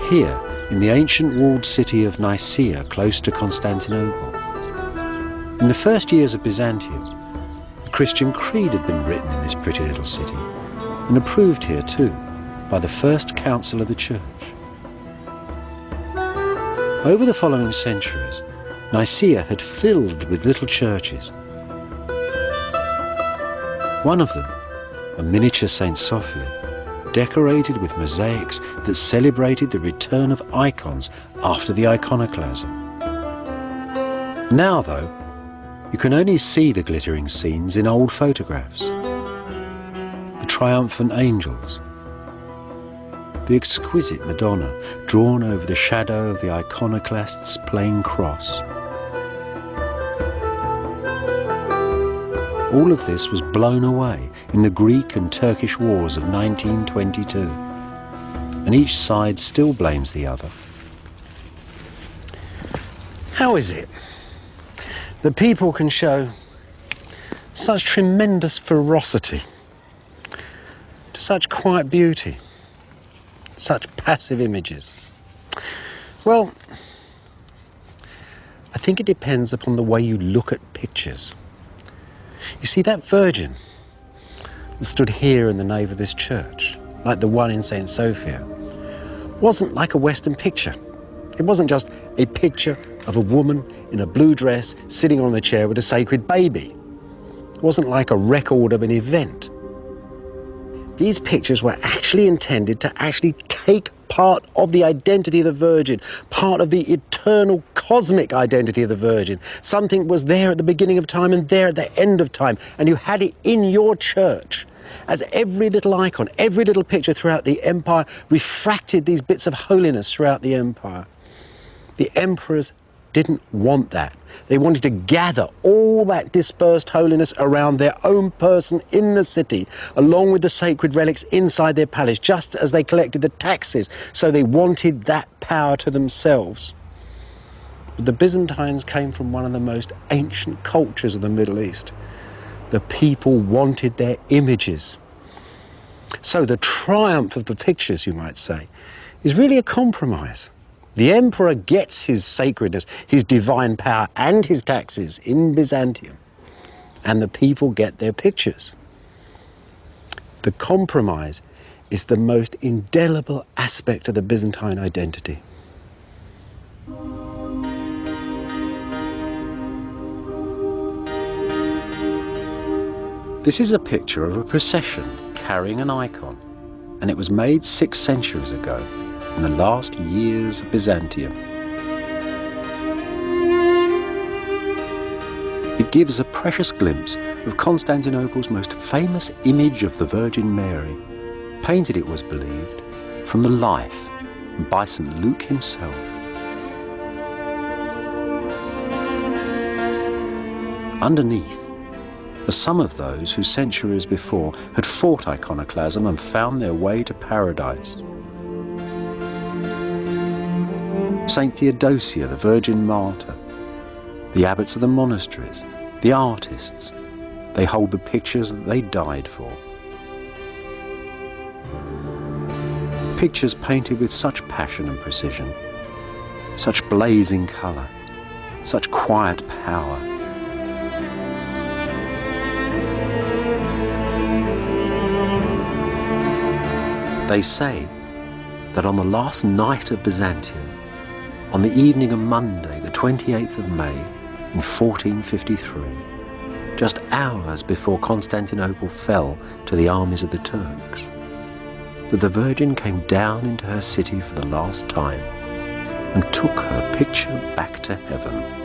Here, in the ancient walled city of Nicaea, close to Constantinople. In the first years of Byzantium, the Christian creed had been written in this pretty little city, and approved here too, by the first council of the church. Over the following centuries, Nicaea had filled with little churches. One of them, a miniature St. Sophia, decorated with mosaics that celebrated the return of icons after the iconoclasm. Now, though, you can only see the glittering scenes in old photographs. The triumphant angels, the exquisite Madonna drawn over the shadow of the iconoclast's plain cross. All of this was blown away in the Greek and Turkish wars of 1922, and each side still blames the other. How is it that people can show such tremendous ferocity to such quiet beauty, such passive images? Well, I think it depends upon the way you look at pictures. You see, that Virgin that stood here in the nave of this church, like the one in St. Sophia, wasn't like a Western picture. It wasn't just a picture of a woman in a blue dress sitting on a chair with a sacred baby. It wasn't like a record of an event. These pictures were actually intended to actually take part of the identity of the Virgin, part of the eternal cosmic identity of the Virgin. Something was there at the beginning of time and there at the end of time, and you had it in your church. As every little icon, every little picture throughout the empire refracted these bits of holiness throughout the empire. The emperors didn't want that. They wanted to gather all that dispersed holiness around their own person in the city, along with the sacred relics inside their palace, just as they collected the taxes. So they wanted that power to themselves. But the Byzantines came from one of the most ancient cultures of the Middle East. The people wanted their images. So the triumph of the pictures, you might say, is really a compromise. The emperor gets his sacredness, his divine power and his taxes in Byzantium, and the people get their pictures. The compromise is the most indelible aspect of the Byzantine identity. This is a picture of a procession carrying an icon, and it was made 6 centuries ago, in the last years of Byzantium. It gives a precious glimpse of Constantinople's most famous image of the Virgin Mary, painted, it was believed, from the life by St. Luke himself. Underneath are some of those who centuries before had fought iconoclasm and found their way to paradise. Saint Theodosia, the Virgin Martyr, the abbots of the monasteries, the artists, they hold the pictures that they died for. Pictures painted with such passion and precision, such blazing colour, such quiet power. They say that on the last night of Byzantium, on the evening of Monday, the 28th of May, in 1453, just hours before Constantinople fell to the armies of the Turks, that the Virgin came down into her city for the last time and took her picture back to heaven.